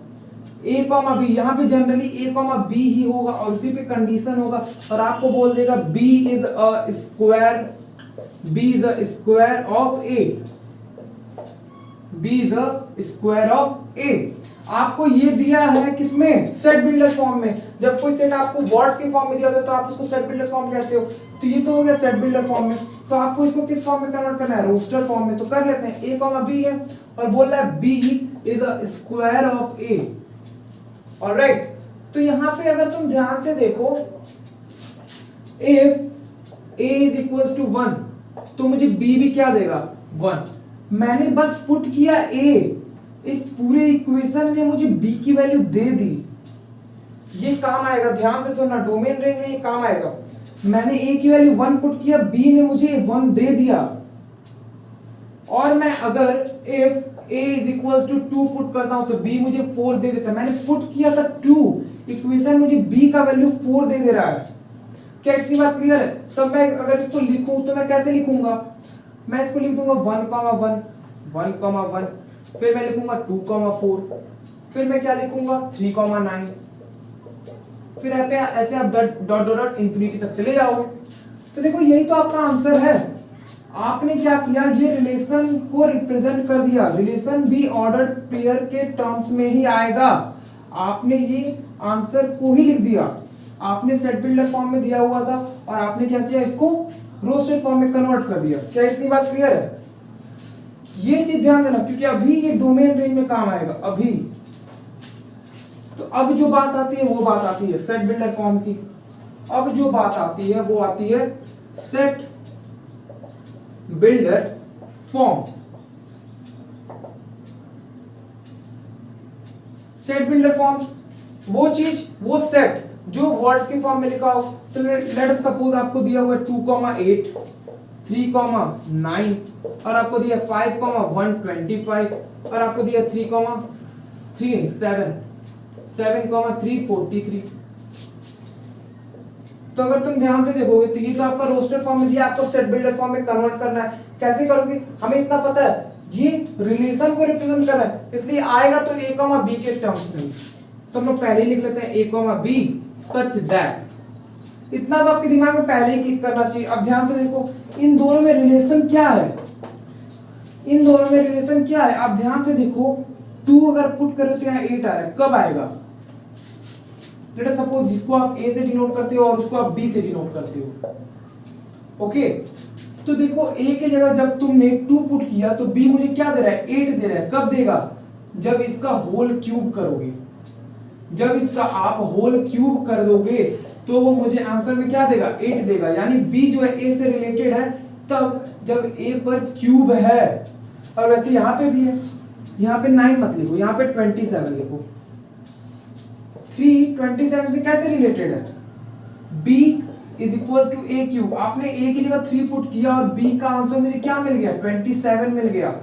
[SPEAKER 1] a, b, यहाँ पे जनरली a, b ही होगा और उसी पे कंडीशन होगा, और आपको बोल देगा b is a square of a, b is a square of a। आपको ये दिया है किसमें, सेट बिल्डर फॉर्म में। जब कोई सेट आपको वर्ड्स के फॉर्म में दिया होता है तो आप उसको सेट बिल्डर फॉर्म कहते हो, तो ये तो हो गया सेट बिल्डर फॉर्म में। तो आपको इसको किस फॉर्म में कन्वर्ट करना है, रोस्टर फॉर्म में। तो कर लेते हैं, a, b है और बोल रहा है b is a square of a। Alright, तो यहां पे अगर तुम ध्यान से देखो, if a is equal to 1 तो मुझे b भी क्या देगा 1। मैंने बस पुट किया a, इस पूरे इक्वेशन ने मुझे b की वैल्यू दे दी। ये काम आएगा, ध्यान से सुनना, डोमेन रेंज में ये काम आएगा। मैंने a की वैल्यू 1 पुट किया, b ने मुझे 1 दे दिया, और मैं अगर if a is equal to 2 put करता हूं तो b मुझे 4 दे देता है। मैंने पुट किया था 2, इक्वेशन मुझे b का वैल्यू 4 दे रहा है। क्या इतनी बात क्लियर है? तो मैं अगर इसको लिखूं तो मैं कैसे लिखूंगा, मैं इसको लिख दूंगा 1,1, फिर मैं लिखूंगा 2,4, फिर मैं क्या लिखूंगा 3,9, फिर ऐसे आप डॉट डॉट इंफिनिटी तक चले जाओगे। तो देखो यही तो आपका आंसर है। आपने क्या किया, ये रिलेशन को रिप्रेजेंट कर दिया। रिलेशन भी ऑर्डर्ड पेयर के टर्म्स में ही आएगा। आपने ये आंसर को ही लिख दिया। आपने सेट बिल्डर फॉर्म में दिया हुआ था और आपने क्या किया, इसको रोस्टेड फॉर्म में कन्वर्ट कर दिया। क्या इतनी बात क्लियर है? ये चीज ध्यान देना, क्योंकि अभी ये डोमेन रेंज में काम आएगा अभी। तो अब जो बात आती है वो बात आती है सेट बिल्डर फॉर्म की। अब जो बात आती है वो आती है set builder form. Set builder form वो चीज, वो सेट जो वर्ड्स के फॉर्म में लिखा हो। तो लेट सपोज आपको दिया हुआ है 2,8, 3,9 और आपको दिया 5,125 और आपको दिया 7,343। तो अगर तुम ध्यान से देखोगे तो ये तो आपका रोस्टर फॉर्म में दिया, आपको सेट बिल्डर फॉर्म में कन्वर्ट करना है। कैसे करोगे, हमें इतना पता है ये रिलेशन को रिप्रेजेंट करना है, इसलिए आएगा तो a, b के टर्म्स में। तो हम लोग पहले ही लिख लेते हैं a, b सच दैट। इतना तो आपके दिमाग में पहले ही क्लिक करना चाहिए। अब ध्यान से देखो, इन दोनों में रिलेशन क्या है, इन दोनों में रिलेशन क्या है। आप ध्यान से देखो, 2 अगर पुट करो तो यहाँ 8 आ रहा है, कब आएगा? लेट अस सपोज जिसको आप a से डिनोट करते हो और उसको आप b से डिनोट करते हो। ओके, तो देखो a के जगह जब तुमने 2 पुट किया तो b मुझे क्या दे रहा है, 8 दे रहा है। कब देगा? जब इसका होल क्यूब करोगे। जब इसका आप होल क्यूब कर दोगे तो वो मुझे आंसर में क्या देगा, 8 देगा। यानी बी जो है ए से रिलेटेड है तब जब ए पर क्यूब है। और वैसे यहाँ पे भी है, यहाँ पे 9 मत लिखो, यहाँ पे 27 लिखो। 3 27 से कैसे रिलेटेड है, b is equal to A cube. आपने a की जगह 3 पुट किया और b का आंसर मुझे क्या मिल गया, 27 मिल गया।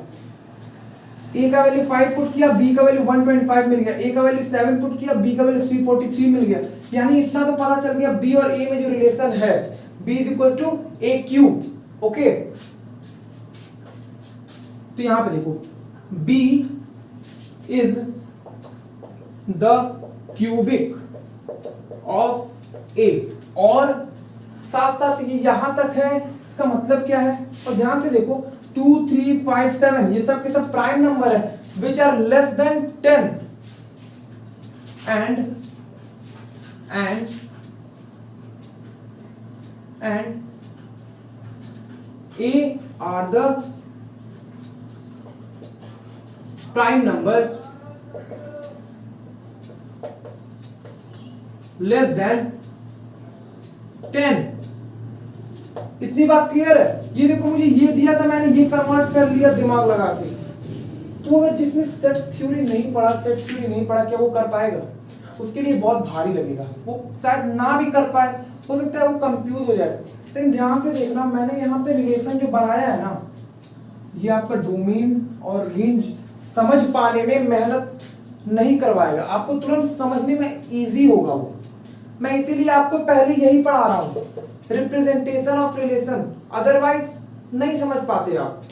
[SPEAKER 1] a का वैल्यू 5 पुट किया, b का वैल्यू 125 मिल गया। a का वैल्यू 7 पुट किया, b का वैल्यू 343 मिल गया। यानी इतना तो पता चल गया b और a में जो रिलेशन है, b is equal to A cube. Okay, तो यहां पे देखो b is the cubic of a, और साथ साथ ये यहां तक है, इसका मतलब क्या है। और ध्यान से देखो 2 3 5 7 ये सब के सब प्राइम नंबर है which are less than 10 and a are the prime number less than 10। इतनी बात क्लियर है। ये देखो मुझे ये दिया था, मैंने ये कन्वर्ट कर लिया दिमाग लगा के। तो अगर जिसने सेट थ्योरी नहीं पढ़ा, क्या वो कर पाएगा? उसके लिए बहुत भारी लगेगा, वो शायद ना भी कर पाए, हो सकता है वो कंफ्यूज हो जाए। लेकिन ध्यान से देखना, मैंने यहाँ पे रिलेशन जो बनाया है ना, ये आपका डोमेन और रेंज समझ पाने में मेहनत नहीं करवाएगा, आपको तुरंत समझने में इजी होगा वो। मैं इसीलिए आपको पहले यही पढ़ा रहा हूं, रिप्रेजेंटेशन ऑफ रिलेशन, अदरवाइज नहीं समझ पाते आप।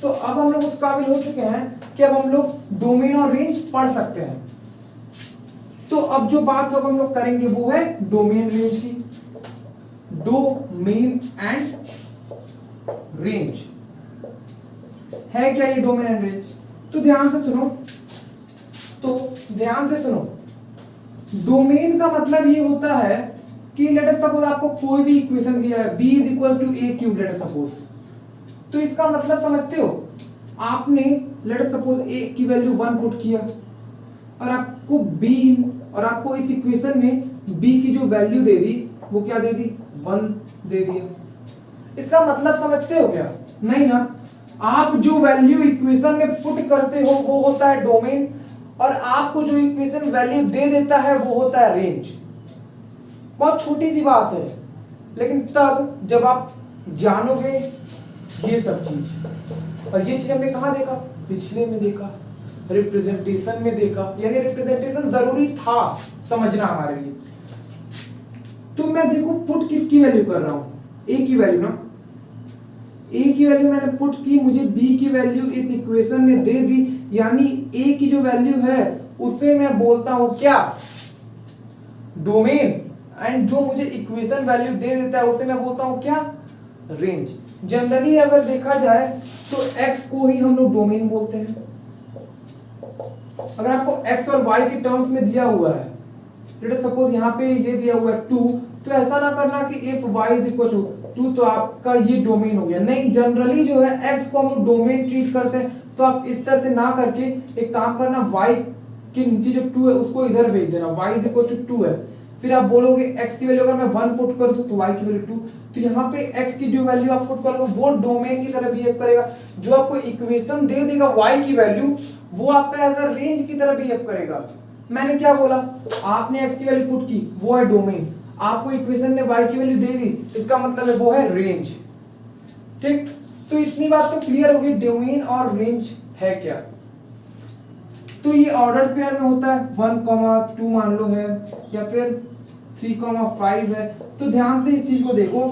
[SPEAKER 1] तो अब हम लोग उस काबिल हो चुके हैं कि अब हम लोग डोमेन और रेंज पढ़ सकते हैं। तो अब जो बात अब हम लोग करेंगे वो है डोमेन रेंज की। डोमेन एंड रेंज है क्या ये डोमेन एंड रेंज? तो ध्यान से सुनो, डोमेन का मतलब ये होता है कि लेट अस सपोज आपको कोई भी इक्वेशन दिया है, b is equal to A cube let us suppose, तो इसका मतलब समझते हो, आपने लेट अस सपोज a की वैल्यू 1 पुट किया और आपको b और आपको इस इक्वेशन ने b की जो वैल्यू दे दी वो क्या दे दी, 1 दे दिया। इसका मतलब समझते हो क्या? नहीं ना, आप जो वैल्यू इक्वेशन में पुट करते हो वो होता है डोमेन, और आपको जो इक्वेशन वैल्यू दे देता है वो होता है रेंज। बहुत छोटी सी बात है, लेकिन तब जब आप जानोगे ये सब चीज, और ये चीज हमने कहां देखा, पिछले में देखा, रिप्रेजेंटेशन में देखा। यानी रिप्रेजेंटेशन जरूरी था समझना हमारे लिए। तो मैं देखो पुट किसकी वैल्यू कर रहा हूं, ए की वैल्यू ना, ए की वैल्यू मैंने पुट की, मुझे बी की वैल्यू इस इक्वेशन ने दे दी। यानी ए की जो वैल्यू है उसे मैं बोलता हूं क्या, डोमेन, एंड जो मुझे इक्वेशन वैल्यू दे देता है उसे मैं बोलता हूं क्या, रेंज। जनरली अगर देखा जाए तो एक्स को ही हम लोग डोमेन बोलते हैं। अगर आपको एक्स और वाई के टर्म्स में दिया हुआ है, लेट सपोज यहाँ पे ये दिया हुआ है 2, तो ऐसा ना करना कि if y is equal to 2 तो आपका ये डोमेन हो गया। नहीं, जनरली जो है x को हम लोग डोमेन ट्रीट करते हैं। तो आप इस तरह से ना करके एक काम करना, y के नीचे जो 2 है उसको इधर भेज देना, y इज इक्वल टू 2 है। फिर आप बोलोगे x की वैल्यू अगर मैं 1 पुट कर दूं तो y की वैल्यू 2, तो यहाँ पे x की जो वैल्यू आप पुट करोगे वो डोमेन की तरह बिहेव करेगा। जो आपको इक्वेशन दे देगा y की वैल्यू, वो आपका एज अ रेंज की तरह बिहेव करेगा। मैंने क्या बोला, आपने x की वैल्यू पुट की, वो है डोमेन, आपको इक्वेशन ने y की वैल्यू दे दी, इसका मतलब है वो है रेंज। ठीक, तो इतनी बात तो क्लियर होगी डोमेन और रेंज है क्या। तो ये ऑर्डर पेयर में होता है, 1,2 मान लो है, या फिर 3,5 है। तो ध्यान से इस चीज को देखो,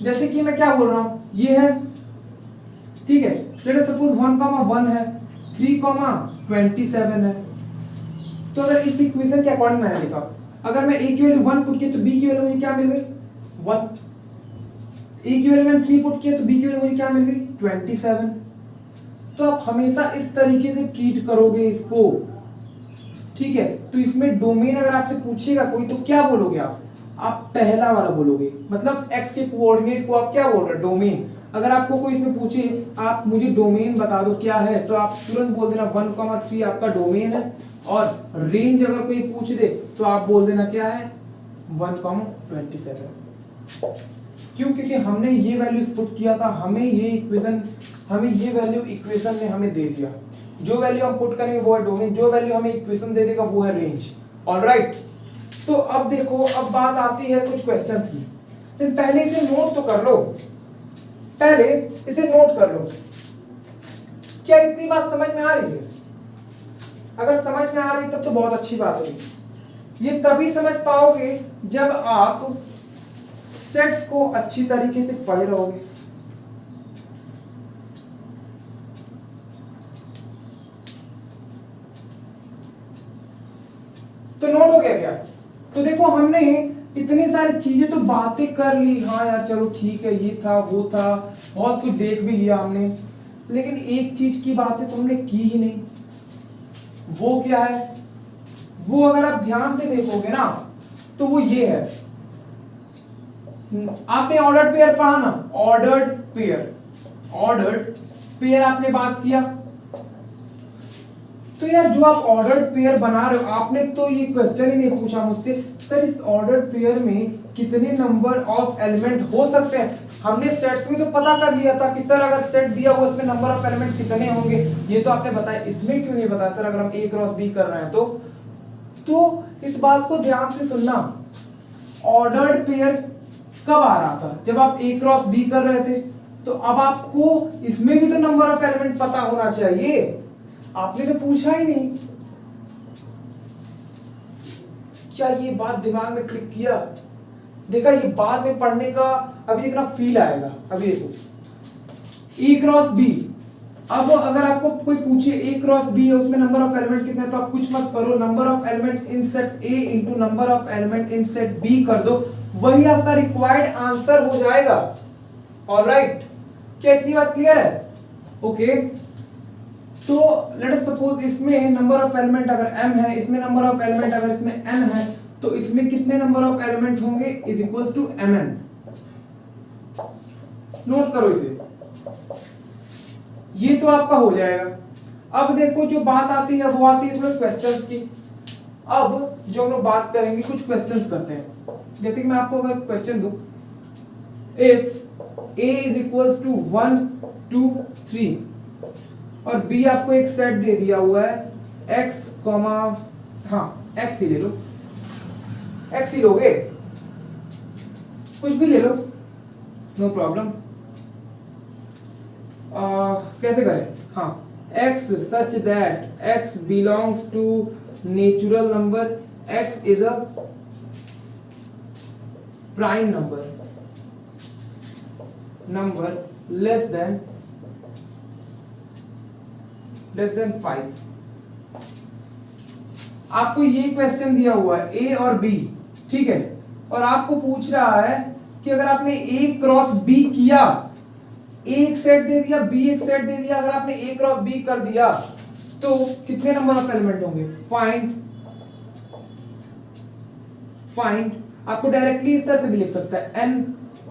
[SPEAKER 1] जैसे कि मैं क्या बोल रहा हूं, ये है, ठीक है, लेट अस सपोज 1,1 है, 3,27 है। तो अगर इस इक्वेशन के अकॉर्डिंग मैंने लिखा, अगर मैं a की वैल्यू 1 पुट की तो b की वैल्यू मुझे क्या मिल गई, 1। a की वैल्यू मैंने 3 पुट किया तो b की वैल्यू मुझे क्या मिल गई, 27। तो आप हमेशा इस तरीके से ट्रीट करोगे इसको, ठीक है। तो इसमें डोमेन अगर आपसे पूछेगा कोई तो क्या बोलोगे आप पहला वाला बोलोगे, मतलब x के कोऑर्डिनेट को आप क्या बोल रहे हो, डोमेन। अगर आपको कोई इसमें पूछे आप मुझे डोमेन बता दो क्या है, तो आप तुरंत बोल देना 1,3 आपका डोमेन है। और रेंज अगर कोई पूछ दे तो आप बोल देना क्या है, 1,27। क्यों? क्योंकि हमने ये वैल्यूज पुट किया था, हमें ये वैल्यू इक्वेशन ने हमें दे दिया। जो वैल्यू हम पुट करेंगे वो है डोमेन, जो वैल्यू हमें इक्वेशन दे देगा वो है रेंज। ऑलराइट, तो अब देखो, अब बात आती है कुछ क्वेश्चंस की। तो पहले इसे नोट तो कर लो, पहले इसे नोट कर लो। क्या इतनी बात समझ में आ रही है? अगर समझ में आ रही तब तो बहुत अच्छी बात है। ये तभी समझ पाओगे जब आप सेट्स को अच्छी तरीके से पढ़े रहोगे। तो नोट हो गया क्या? तो देखो, हमने इतनी सारी चीजें तो बातें कर ली, हाँ यार चलो ठीक है, ये था वो था, बहुत कुछ देख भी लिया हमने, लेकिन एक चीज की बातें तो हमने की ही नहीं। वो क्या है? वो अगर आप ध्यान से देखोगे ना तो वो ये है। आपने ऑर्डर्ड पेयर पढ़ा ना, ऑर्डर्ड पेयर आपने बात किया। तो यार जो आप ऑर्डर्ड पेयर बना रहे हो, आपने तो ये क्वेश्चन ही नहीं पूछा मुझसे, सर इस ऑर्डर्ड पेयर में कितने नंबर ऑफ एलिमेंट हो सकते हैं। हमने सेट्स में तो पता कर लिया था कि सर अगर सेट दिया हुआ उसमें नंबर ऑफ एलिमेंट कितने होंगे, ये तो आपने बताया। इसमें क्यों नहीं बताया सर अगर हम A क्रॉस B कर रहे हैं तो इस बात को ध्यान से सुनना। ऑर्डर्ड पेयर कब आ रहा था? जब आप A क्रॉस B कर रहे थे। तो अब आपको इसमें भी तो नंबर ऑफ एलिमेंट पता होना चाहिए, आपने तो पूछा ही नहीं। क्या ये बात दिमाग में क्लिक किया? देखा, ये बाद में पढ़ने का अभी इतना फील आएगा। अभी देखो A क्रॉस B, अब अगर आपको कोई पूछे A क्रॉस B है, उसमें नंबर ऑफ एलिमेंट कितने हैं, तो आप कुछ मत करो, number of element in set A into number of element in set B कर दो, वही आपका रिक्वायर्ड आंसर हो जाएगा। ऑलराइट, क्या इतनी बात क्लियर है? ओके, तो लेट अस सपोज इसमें नंबर ऑफ एलिमेंट अगर m है, इसमें नंबर ऑफ एलिमेंट अगर इसमें n है, तो इसमें कितने नंबर ऑफ एलिमेंट होंगे is equals to mn। Note करो इसे, ये तो आपका हो जाएगा। अब देखो जो बात आती है वो आती है थोड़े क्वेश्चंस की। अब जो हम लोग बात करेंगे, कुछ क्वेश्चंस करते हैं। जैसे कि मैं आपको अगर क्वेश्चन दूं, if a is equals to 1 2 3 और B आपको एक सेट दे दिया हुआ है x, x ही ले लो, x ही लोगे, कुछ भी ले लो, नो प्रॉब्लम। कैसे करें? हाँ, x such that x belongs to natural number, x is a prime number less than 5। आपको ये क्वेश्चन दिया हुआ है A और B, ठीक है, और आपको पूछ रहा है कि अगर आपने A क्रॉस B किया, A एक सेट दे दिया, B एक सेट दे दिया, अगर आपने A क्रॉस B कर दिया तो कितने नंबर ऑफ एलिमेंट होंगे? फाइंड आपको डायरेक्टली इस तरह से भी लिख सकता है n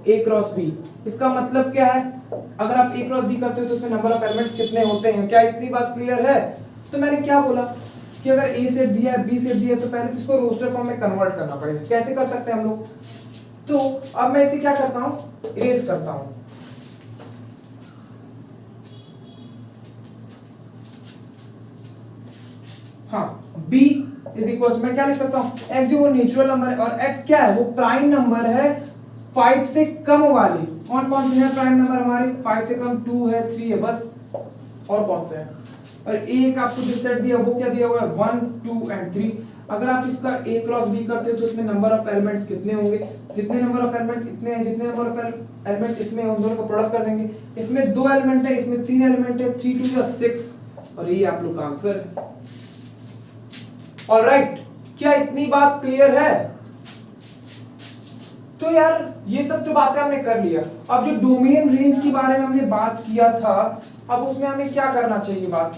[SPEAKER 1] A क्रॉस B। इसका मतलब क्या है? अगर आप A क्रॉस B करते हो तो उसमें नंबर ऑफ एलिमेंट्स कितने होते हैं। क्या इतनी बात क्लियर है? तो मैंने क्या बोला कि अगर A सेट दिया है, B सेट दिया है, तो पहले तो इसको रोस्टर फॉर्म में कन्वर्ट करना पड़ेगा। कैसे कर सकते हैं हम लोग? तो अब मैं इसे क्या करता हूं, इरेज करता हूं। हाँ, B इज इक्वल, मैं क्या लिख सकता हूं, x जो वो नेचुरल नंबर है और x क्या है, वो प्राइम नंबर है 5 से कम वाली। कौन कौन से हैं प्राइम नंबर हमारे? 5 से कम 2 है, 3 है, बस। और कौन से हैं? और एक आपको जो सेट दिया वो क्या दिया हुआ है? 1 2 एंड 3। अगर आप इसका A क्रॉस B करते हो तो इसमें नंबर ऑफ एलिमेंट्स कितने होंगे? जितने नंबर ऑफ एलिमेंट इतने हैं, जितने नंबर ऑफ एलिमेंट इसमें उन दोनों को प्रोडक्ट कर देंगे। इसमें 2 एलिमेंट है, इसमें 3 एलिमेंट है, 3 2 6, और ये आप लोग का आंसर है। ऑलराइट, क्या इतनी बात क्लियर है? तो यार ये सब तो बातें हमने कर लिया। अब जो डोमेन रेंज के बारे में हमने बात किया था, अब उसमें हमें क्या करना चाहिए बात?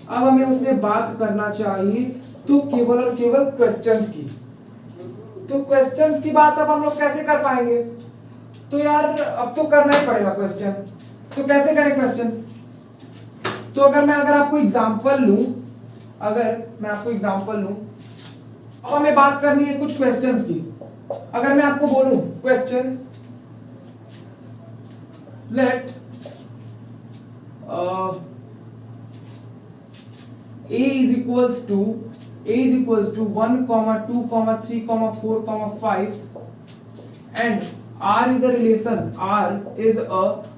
[SPEAKER 1] अब हमें उसमें बात करना चाहिए तो केवल और केवल क्वेश्चंस की। तो क्वेश्चंस की बात अब हम लोग कैसे कर पाएंगे? तो यार अब तो करना ही पड़ेगा क्वेश्चन। तो कैसे करें क्वेश्चन? तो अगर मैं आपको एग्जांपल लूं, अब हमें बात करनी है कुछ क्वेश्चंस की। अगर मैं आपको बोलूं question, let a is equals to 1, 2, 3, 4, 5 and R is a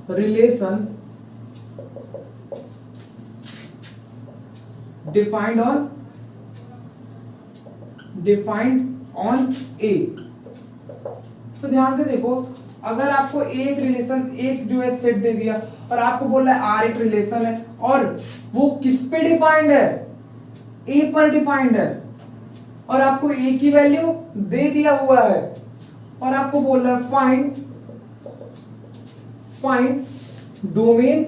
[SPEAKER 1] relation defined on A। तो ध्यान से देखो, अगर आपको एक रिलेशन, एक जो है सेट दे दिया और आपको बोल रहा है आर एक रिलेशन है और वो किस पे डिफाइंड है, ए पर डिफाइंड है, और आपको ए की वैल्यू दे दिया हुआ है और आपको बोल रहा है फाइंड डोमेन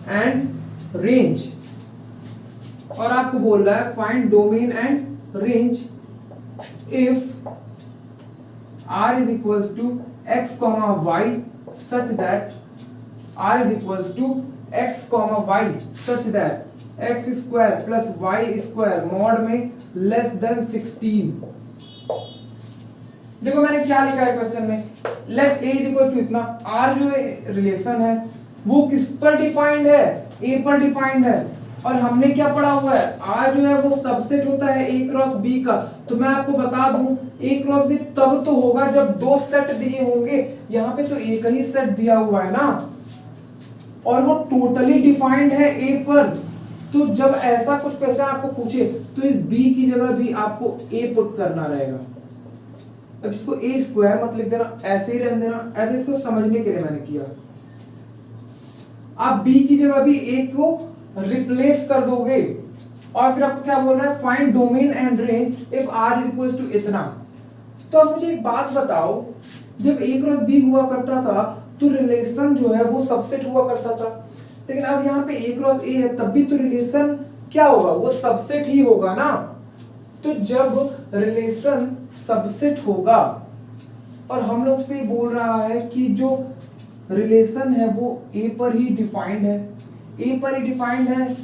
[SPEAKER 1] एंड रेंज, और आपको बोल रहा है find domain and range if r is equals to x comma y such that r is equals to x comma y such that x square plus y square mod में less than 16। देखो मैंने क्या लिखा है question में, let a is equals to इतना, r जो relation है वो किस पर डिफाइंड है, a पर डिफाइंड है, और हमने क्या पढ़ा हुआ है, r जो है वो सबसेट होता है a क्रॉस b का। तो मैं आपको बता दूं a क्रॉस b तब तो होगा जब दो सेट दिए होंगे, यहाँ पे तो एक ही सेट दिया हुआ है ना, और वो टोटली डिफाइंड है a पर। तो जब ऐसा कुछ क्वेश्चन आपको पूछे तो इस b की जगह भी आपको a पुट करना रहेगा। अब इसको a स्क्वायर मत लिख देना, ऐसे ही रहने देना, ऐसे इसको समझने के लिए मैंने किया। आप b की जगह भी a को रिप्लेस कर दोगे और फिर आपको क्या बोल रहा है, find domain and range if r is equals to इतना। तो अब मुझे एक बात बताओ, जब a क्रॉस b हुआ करता था तो रिलेशन जो है वो सबसेट हुआ करता था, लेकिन अब यहाँ पे a क्रॉस a है तब भी तो रिलेशन क्या होगा, वो सबसेट ही होगा ना। तो जब रिलेशन सबसेट होगा और हम लोग से बोल रहा है कि जो रिलेशन है वो a पर ही डिफाइंड है, a पर ही डिफाइंड है,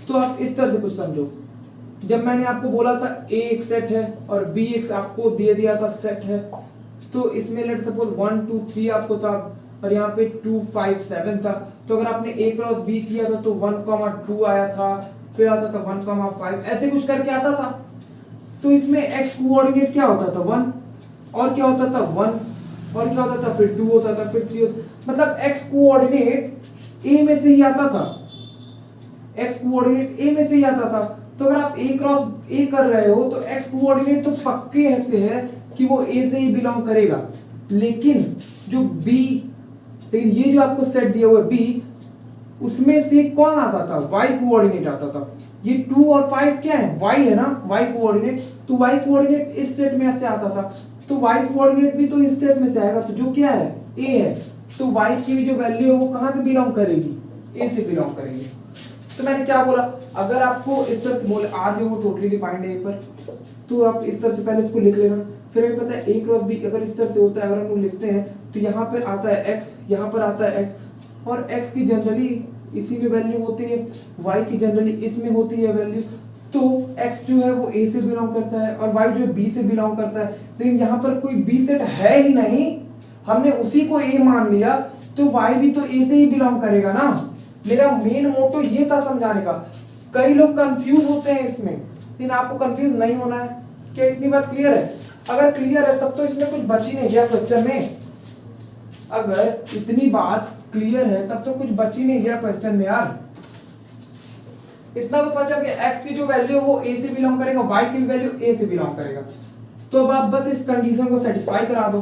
[SPEAKER 1] तो आप इस तरह से कुछ समझो। जब मैंने आपको बोला था a एक सेट है और b एक आपको दे दिया था सेट है, तो इसमें लेट सपोज 1 2 3 आपको था और यहाँ पे 2 5 7 था। तो अगर आपने a क्रॉस b किया था तो 1, 2 आया था, फिर आता था 1, 5, ऐसे कुछ करके आता था। तो इसमें x कोऑर्डिनेट क्या होता था 1, और क्या होता था 1, और क्या होता था फिर 2 होता था, फिर 3 होता, मतलब x कोऑर्डिनेट a में से ही आता था, x कोऑर्डिनेट a में से ही आता था। तो अगर आप a क्रॉस a कर रहे हो तो x कोऑर्डिनेट तो पक्के ऐसे है कि वो a से ही बिलोंग करेगा, लेकिन जो b, लेकिन ये जो आपको सेट दिया हुआ है b, उसमें से कौन आता था, y कोऑर्डिनेट आता था। ये 2 और 5 क्या है, y है ना, y कोऑर्डिनेट। तो y कोऑर्डिनेट इस सेट में से आता था, तो y कोऑर्डिनेट भी तो इस सेट में से आएगा, तो जो क्या है a है, तो y की भी जो वैल्यू है वो कहां से बिलोंग करेगी, a से बिलोंग करेगी। तो मैंने क्या बोला, अगर आपको इस तरह से बोले r जो वो टोटली डिफाइंड है a पर, तो आप इस तरह से पहले इसको लिख लेना। फिर हमें पता है a क्रॉस b अगर इस तरह से होता है, अगर हम लोग लिखते हैं तो यहाँ पर आता है x, यहाँ पर आता है x, और x की जनरली इसी में वैल्यू होती है, y की जनरली इसमें होती है वैल्यू। तो x जो है वो a से बिलोंग करता है और y जो है b से बिलोंग करता है, लेकिन यहाँ पर कोई b सेट है ही नहीं, हमने उसी को a मान लिया, तो y भी तो a से ही बिलोंग करेगा ना। मेरा मेन मोटो ये था समझाने का। कई लोग कंफ्यूज होते हैं इसमें, लेकिन आपको कंफ्यूज नहीं होना है। क्या इतनी बात क्लियर है? अगर क्लियर है तब तो इसमें कुछ बच ही नहीं गया क्वेश्चन में। अगर इतनी बात क्लियर है तब तो कुछ बच ही नहीं गया क्वेश्चन में यार। इतना तो पता कि x की जो वैल्यू है वो a से बिलोंग करेगा, y की वैल्यू a से बिलोंग करेगा। तो अब आप बस इस कंडीशन को सेटिस्फाई करा दो।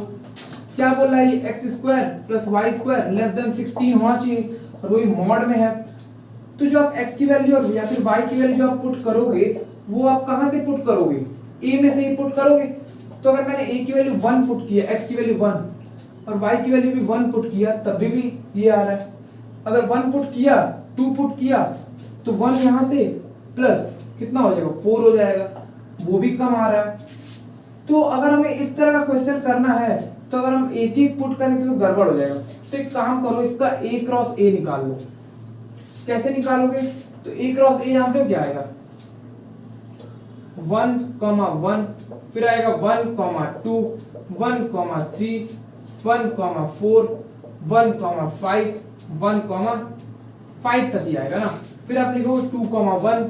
[SPEAKER 1] क्या बोल रहा है, ये x square plus Y square less than 16 होना चाहिए और वही मॉड में है। तो जो आप x की वैल्यू और या फिर y की वैल्यू जो आप पुट करोगे वो आप कहां से पुट करोगे, a में से ही पुट करोगे। तो अगर मैंने a की वैल्यू 1 पुट किया, x की वैल्यू 1 और y की वैल्यू भी 1 पुट किया, तब भी ये आ रहा है। अगर 1 पुट किया, 2 पुट किया, तो 1 यहां से प्लस कितना हो जाएगा, 4 हो जाएगा, वो भी कम आ रहा है। तो अगर हमें इस तरह का क्वेश्चन करना है तो अगर हम एक ही पुट करेंगे तो गड़बड़ हो जाएगा। तो एक काम करो, इसका a क्रॉस a निकाल लो। कैसे निकालोगे, तो a क्रॉस a जानते हो क्या आएगा, 1,1, फिर आएगा 1,2, 1,3, 1,4, 1,5, 1,5 तक ही आएगा ना। फिर आप लिखोगे 2,1,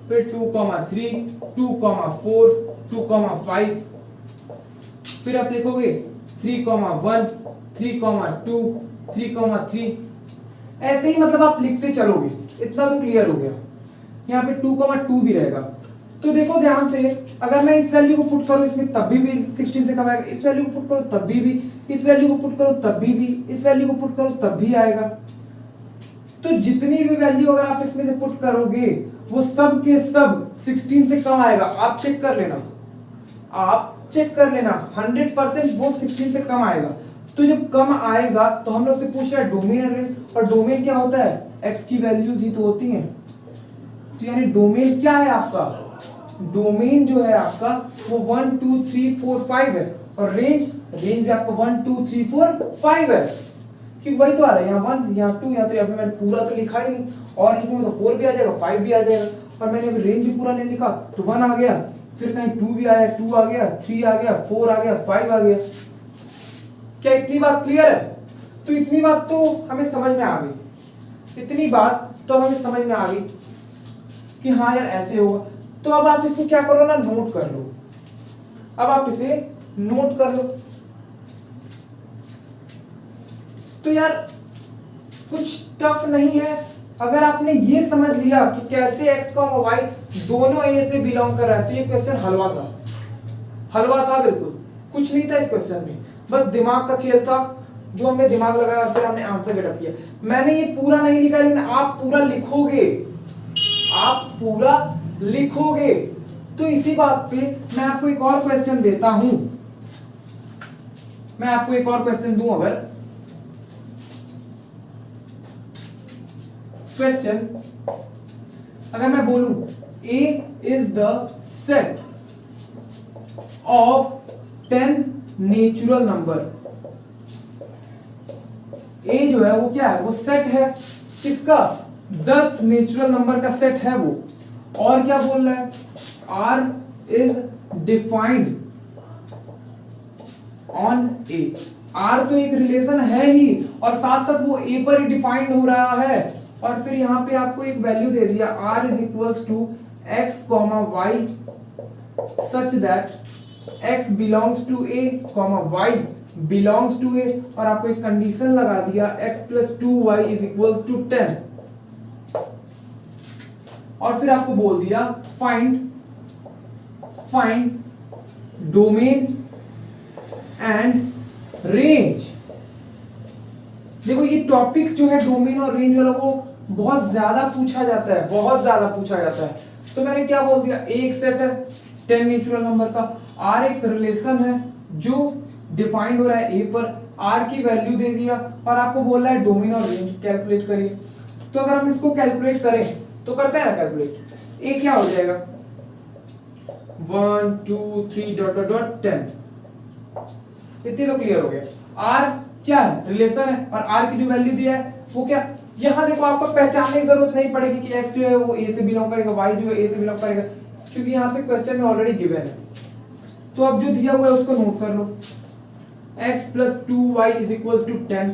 [SPEAKER 1] फिर 2,3, 2,4, 2,5, फिर आप लिखोगे 3,1, 3,2, 3,3, ऐसे ही मतलब आप लिखते चलोगे। इतना तो क्लियर हो गया। यहाँ पे 2,2 भी रहेगा। तो देखो ध्यान से, अगर मैं इस वैल्यू को पुट करूं इसमें तब भी 16 से कम आएगा, इस वैल्यू को पुट करो तब भी, इस वैल्यू को पुट करो तब भी, इस वैल्यू को पुट करो तब भी आएगा। तो जितनी भी वैल्यू अगर आप इसमें से पुट करोगे वो सब के सब 16 से कम आएगा। आप चेक कर लेना, आप चेक कर लेना, 100% वो 16 से कम आएगा। तो जब कम आएगा तो हम लोग से पूछ रहा है डोमेन और रेंज, और डोमेन क्या होता है, एक्स की वैल्यूज ही तो होती हैं। तो यानी डोमेन क्या है आपका, डोमेन जो है आपका वो 1 2 3 4 5 है, और रेंज भी आपका 1 2 3 4 5 है, क्योंकि वही तो आ रहा है, यहाँ 1 यहाँ 2 यहाँ 3। अभी मैंने पूरा तो लिखा ही नहीं, और लिखूंगा तो 4 भी आ जाएगा, 5 भी आ जाएगा, और मैंने अभी रेंज भी पूरा नहीं लिखा तो 1 आ गया, फिर कहीं 2 भी आया, 2 आ गया, 3 आ गया, 4 आ गया, 5 आ गया। क्या इतनी बात क्लियर है? तो इतनी बात तो हमें समझ में आ गई, इतनी बात तो हमें समझ में आ गई कि हाँ यार ऐसे होगा। तो अब आप इसको क्या करो ना, नोट कर लो। अब आप इसे नोट कर लो। तो यार कुछ टफ नहीं है, अगर आपने ये समझ लिया कि कैसे x और y दोनों a से बिलोंग कर रहा है तो ये क्वेश्चन हलवा था, हलवा था बिल्कुल, कुछ नहीं था इस क्वेश्चन में, बस दिमाग का खेल था जो हमने दिमाग लगाया और फिर हमने आंसर गेटअप किया। मैंने ये पूरा नहीं लिखा, लेकिन आप पूरा लिखोगे, आप पूरा लिखोगे। तो इसी बात पे मैं आपको एक और क्वेश्चन देता हूं, मैं आपको एक और क्वेश्चन दूं। अगर क्वेश्चन अगर मैं बोलूं A is the set of 10 natural number, A जो है वो क्या है, वो सेट है किसका, 10 नेचुरल नंबर का सेट है वो। और क्या बोल रहा है, R is defined on A, R तो एक रिलेशन है ही और साथ साथ वो A पर ही डिफाइंड हो रहा है। और फिर यहां पे आपको एक वैल्यू दे दिया R is equals to x, y such that x belongs to A, y belongs to A, और आपको एक कंडीशन लगा दिया x plus 2y is equals to 10, और फिर आपको बोल दिया फाइंड डोमेन एंड रेंज। देखो ये टॉपिक जो है डोमेन और रेंज वाला वो बहुत ज्यादा पूछा जाता है, बहुत ज्यादा पूछा जाता है। तो मैंने क्या बोल दिया, एक सेट है 10 नेचुरल नंबर का, R एक रिलेशन है जो डिफाइंड हो रहा है A पर, R की वैल्यू दे दिया और आपको बोल रहा है डोमेन और रेंज कैलकुलेट करिए। तो अगर हम इसको कैलकुलेट करें तो करते हैं ना कैलकुलेट, A क्या हो जाएगा 1 2 3 डॉट डॉट डॉट 10, इतनी तो क्लियर हो गया। R क्या है, रिलेशन है, और R की जो वैल्यू दिया है वो क्या, यहां देखो आपको पहचानने की जरूरत नहीं पड़ेगी कि x जो है वो A से बिलोंग करेगा, y जो है A से बिलोंग करेगा, क्योंकि यहाँ पे क्वेश्चन में ऑलरेडी गिवन है। तो अब जो दिया हुआ है उसको नोट कर लो, x plus 2y is equal to 10।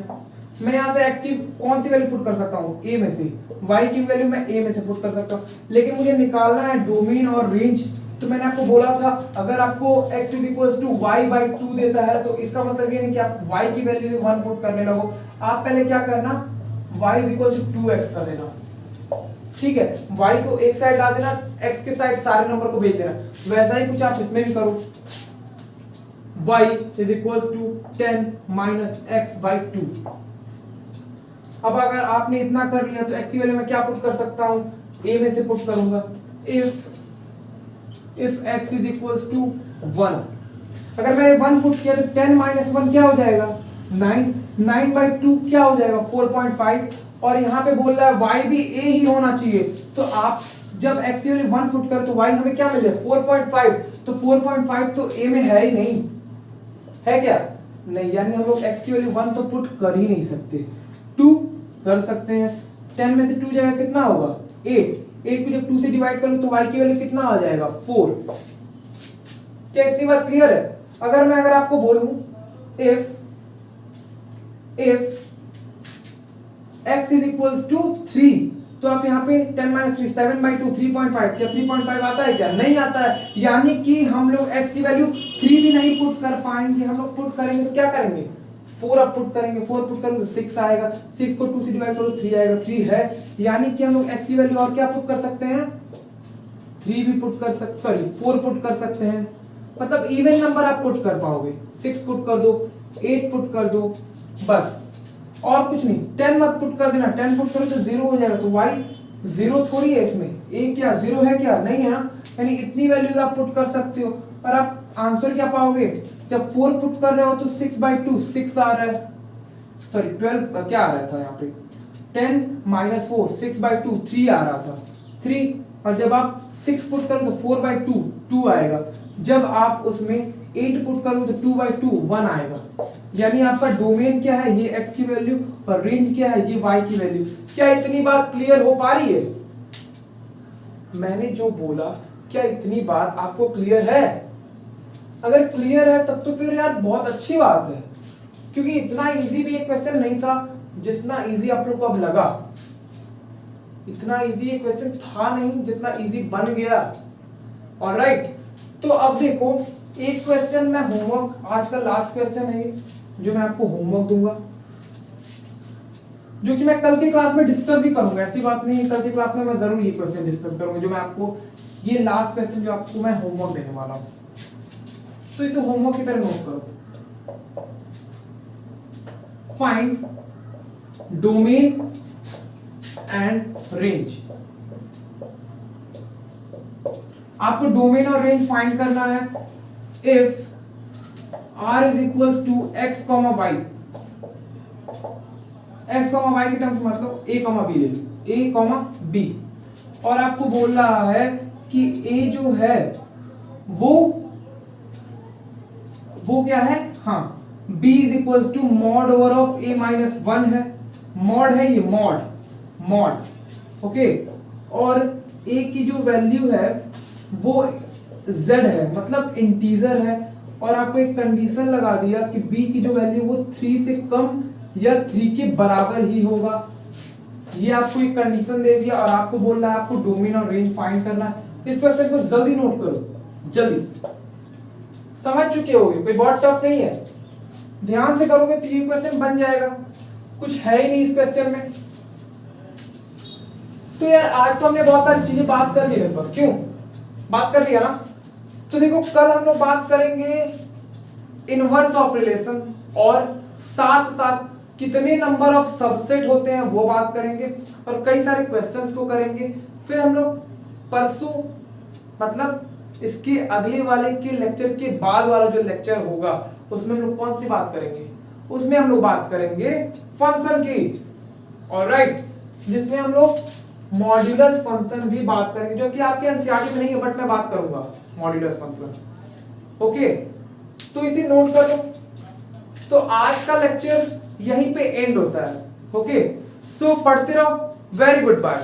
[SPEAKER 1] मैं यहाँ से x की कौन सी वैल्यू पुट कर सकता हूँ, A में से, y की वैल्यू मैं A में से पुट कर सकता हूँ, लेकिन मुझे निकालना है डोमेन और रेंज। तो मैंने आपको बोला था अगर आपको x is equal to y by 2 देता है तो इसका मतलब ये नहीं कि आप y की वैल्यू 1 पुट करने लगो, आप पहले क्या करना, y is equal to 2x कर देना, ठीक है, y को एक साइड ला देना, x के साइड सारे नंबर को भेज देना। वैसा ही कुछ आप इसमें भी करो, y is equal to 10 minus x by 2। अब अगर आपने इतना कर लिया तो x की वैल्यू मैं क्या पुट कर सकता हूं, a में से पुट करूंगा, if x is equal to 1। अगर मैंने 1 पुट किया तो 10 माइनस 1 क्या हो जाएगा 9, 9 बाई 2 क्या हो जाएगा 4.5, और यहाँ पे बोल रहा है y भी a ही होना चाहिए। तो आप जब x की वैल्यू 1 पुट करें तो y हमें क्या मिल जाए 4.5, तो 4.5 तो a में है ही नहीं, है क्या नहीं, यानी हम लोग x की वैल्यू 1 तो पुट कर ही नहीं सकते, 2 कर सकते हैं, 10 में से 2 जाएगा कितना होगा 8, 8 को जब 2 से डिवाइड करूं तो y की वैल्यू कितना आ जाएगा 4। क्या इतनी बात क्लियर है? अगर आपको बोलूं if x is equals to 3, तो आप यहाँ पे 10 - 3 7/2 3.5, क्या 3.5 आता है? क्या नहीं आता है। यानी कि हम लोग x की वैल्यू 3 भी नहीं पुट कर पाएंगे, हम लोग पुट करेंगे तो क्या करेंगे 4 अब पुट करेंगे, 4 पुट करोगे तो 6 आएगा, 6 को 2 से डिवाइड करो 3 आएगा, 3 है। यानी कि हम लोग x की वैल्यू और क्या पुट कर सकते हैं 3 भी पुट कर सकते, सॉरी 4 पुट कर सकते हैं, मतलब इवन नंबर आप पुट कर पाओगे। 6 पुट कर दो, 8 पुट कर दो, बस और कुछ नहीं। 10 मत पुट कर देना, 10 पुट करो तो 0 हो जाएगा, तो y 0 थोड़ी है इसमें, a क्या 0 है क्या नहीं है ना, यानी इतनी वैल्यूज आप पुट कर सकते हो और आप आंसर क्या पाओगे। जब 4 पुट कर रहे हो तो 6/2 6 आ रहा है, सॉरी 12 क्या आ रहा था यहाँ पे 10 - 4 6/2 3 आ रहा था 3, और जब आप 6 पुट करो तो 4/2 2 आएगा, जब आप उसमें 8 पुट करोगे तो 2/2 1 आएगा। यानी आपका डोमेन क्या है ये x की वैल्यू और रेंज क्या है ये y की वैल्यू। क्या इतनी बात क्लियर हो पा रही है? मैंने जो बोला क्या इतनी बात आपको क्लियर है? अगर क्लियर है तब तो फिर यार बहुत अच्छी बात है, क्योंकि इतना इजी भी एक क्वेश्चन नहीं था जितना इजी आप लोग को अब लगा। इतना इजी एक क्वेश्चन था नहीं जितना इजी बन गया। ऑलराइट, तो अब देखो एक क्वेश्चन मैं होमवर्क, आज का लास्ट क्वेश्चन है जो मैं आपको होमवर्क दूंगा, जो कि मैं कल की क्लास में डिस्कस भी करूंगा। ऐसी बात नहीं है, कल की क्लास में मैं जरूर ये क्वेश्चन डिस्कस करूंगा, जो मैं आपको ये लास्ट क्वेश्चन जो आपको मैं होमवर्क देने वाला हूं, तो इसे होमवर्क की तरह नोट करो। Find domain and range. आपको डोमेन और रेंज फाइंड करना है। If r is equals to x, y, x, y के टर्म्स मतलब a, b ले लो, a, b, और आपको बोल रहा है कि a जो है वो क्या है, हाँ b is equals to mod over of a minus 1 है, मॉड है ये, मॉड ओके, और a की जो वैल्यू है वो z है, मतलब इंटीजर है, और आपको एक कंडीशन लगा दिया कि b की जो वैल्यू वो 3 से कम या 3 के बराबर ही होगा। ये आपको एक कंडीशन दे दिया और आपको बोल रहा है आपको डोमेन और रेंज फाइंड करना है। इस क्वेश्चन को जल्दी नोट करो, जल्दी समझ चुके होगे, कोई बहुत टफ नहीं है, ध्यान से करोगे तो ये क्वेश्चन बन जाएगा, कुछ है ही नहीं इस क्वेश्चन में। तो यार आज तो हमने बहुत सारी चीजें बात कर ली लगभग, क्यों बात कर लिया ना। तो देखो कल हम लोग बात करेंगे इनवर्स ऑफ रिलेशन, और साथ साथ कितने नंबर ऑफ सबसेट होते हैं वो बात करेंगे, और कई सारे क्वेश्चंस को करेंगे। फिर हम लोग परसों, मतलब इसके अगले वाले के लेक्चर के बाद वाला जो लेक्चर होगा उसमें हम लोग कौन सी बात करेंगे, उसमें हम लोग बात करेंगे फंक्शन की, ऑलराइट, जिसमें हम लोग मॉड्यूलस फंक्शन भी बात करेंगे, जो कि आपके एनसीईआरटी में नहीं है बट मैं बात करूंगा मॉड्यूलस फंक्शन। ओके, तो इसे नोट कर लो। तो आज का लेक्चर यहीं पे एंड होता है। ओके, सो पढ़ते रहो। Very good bye.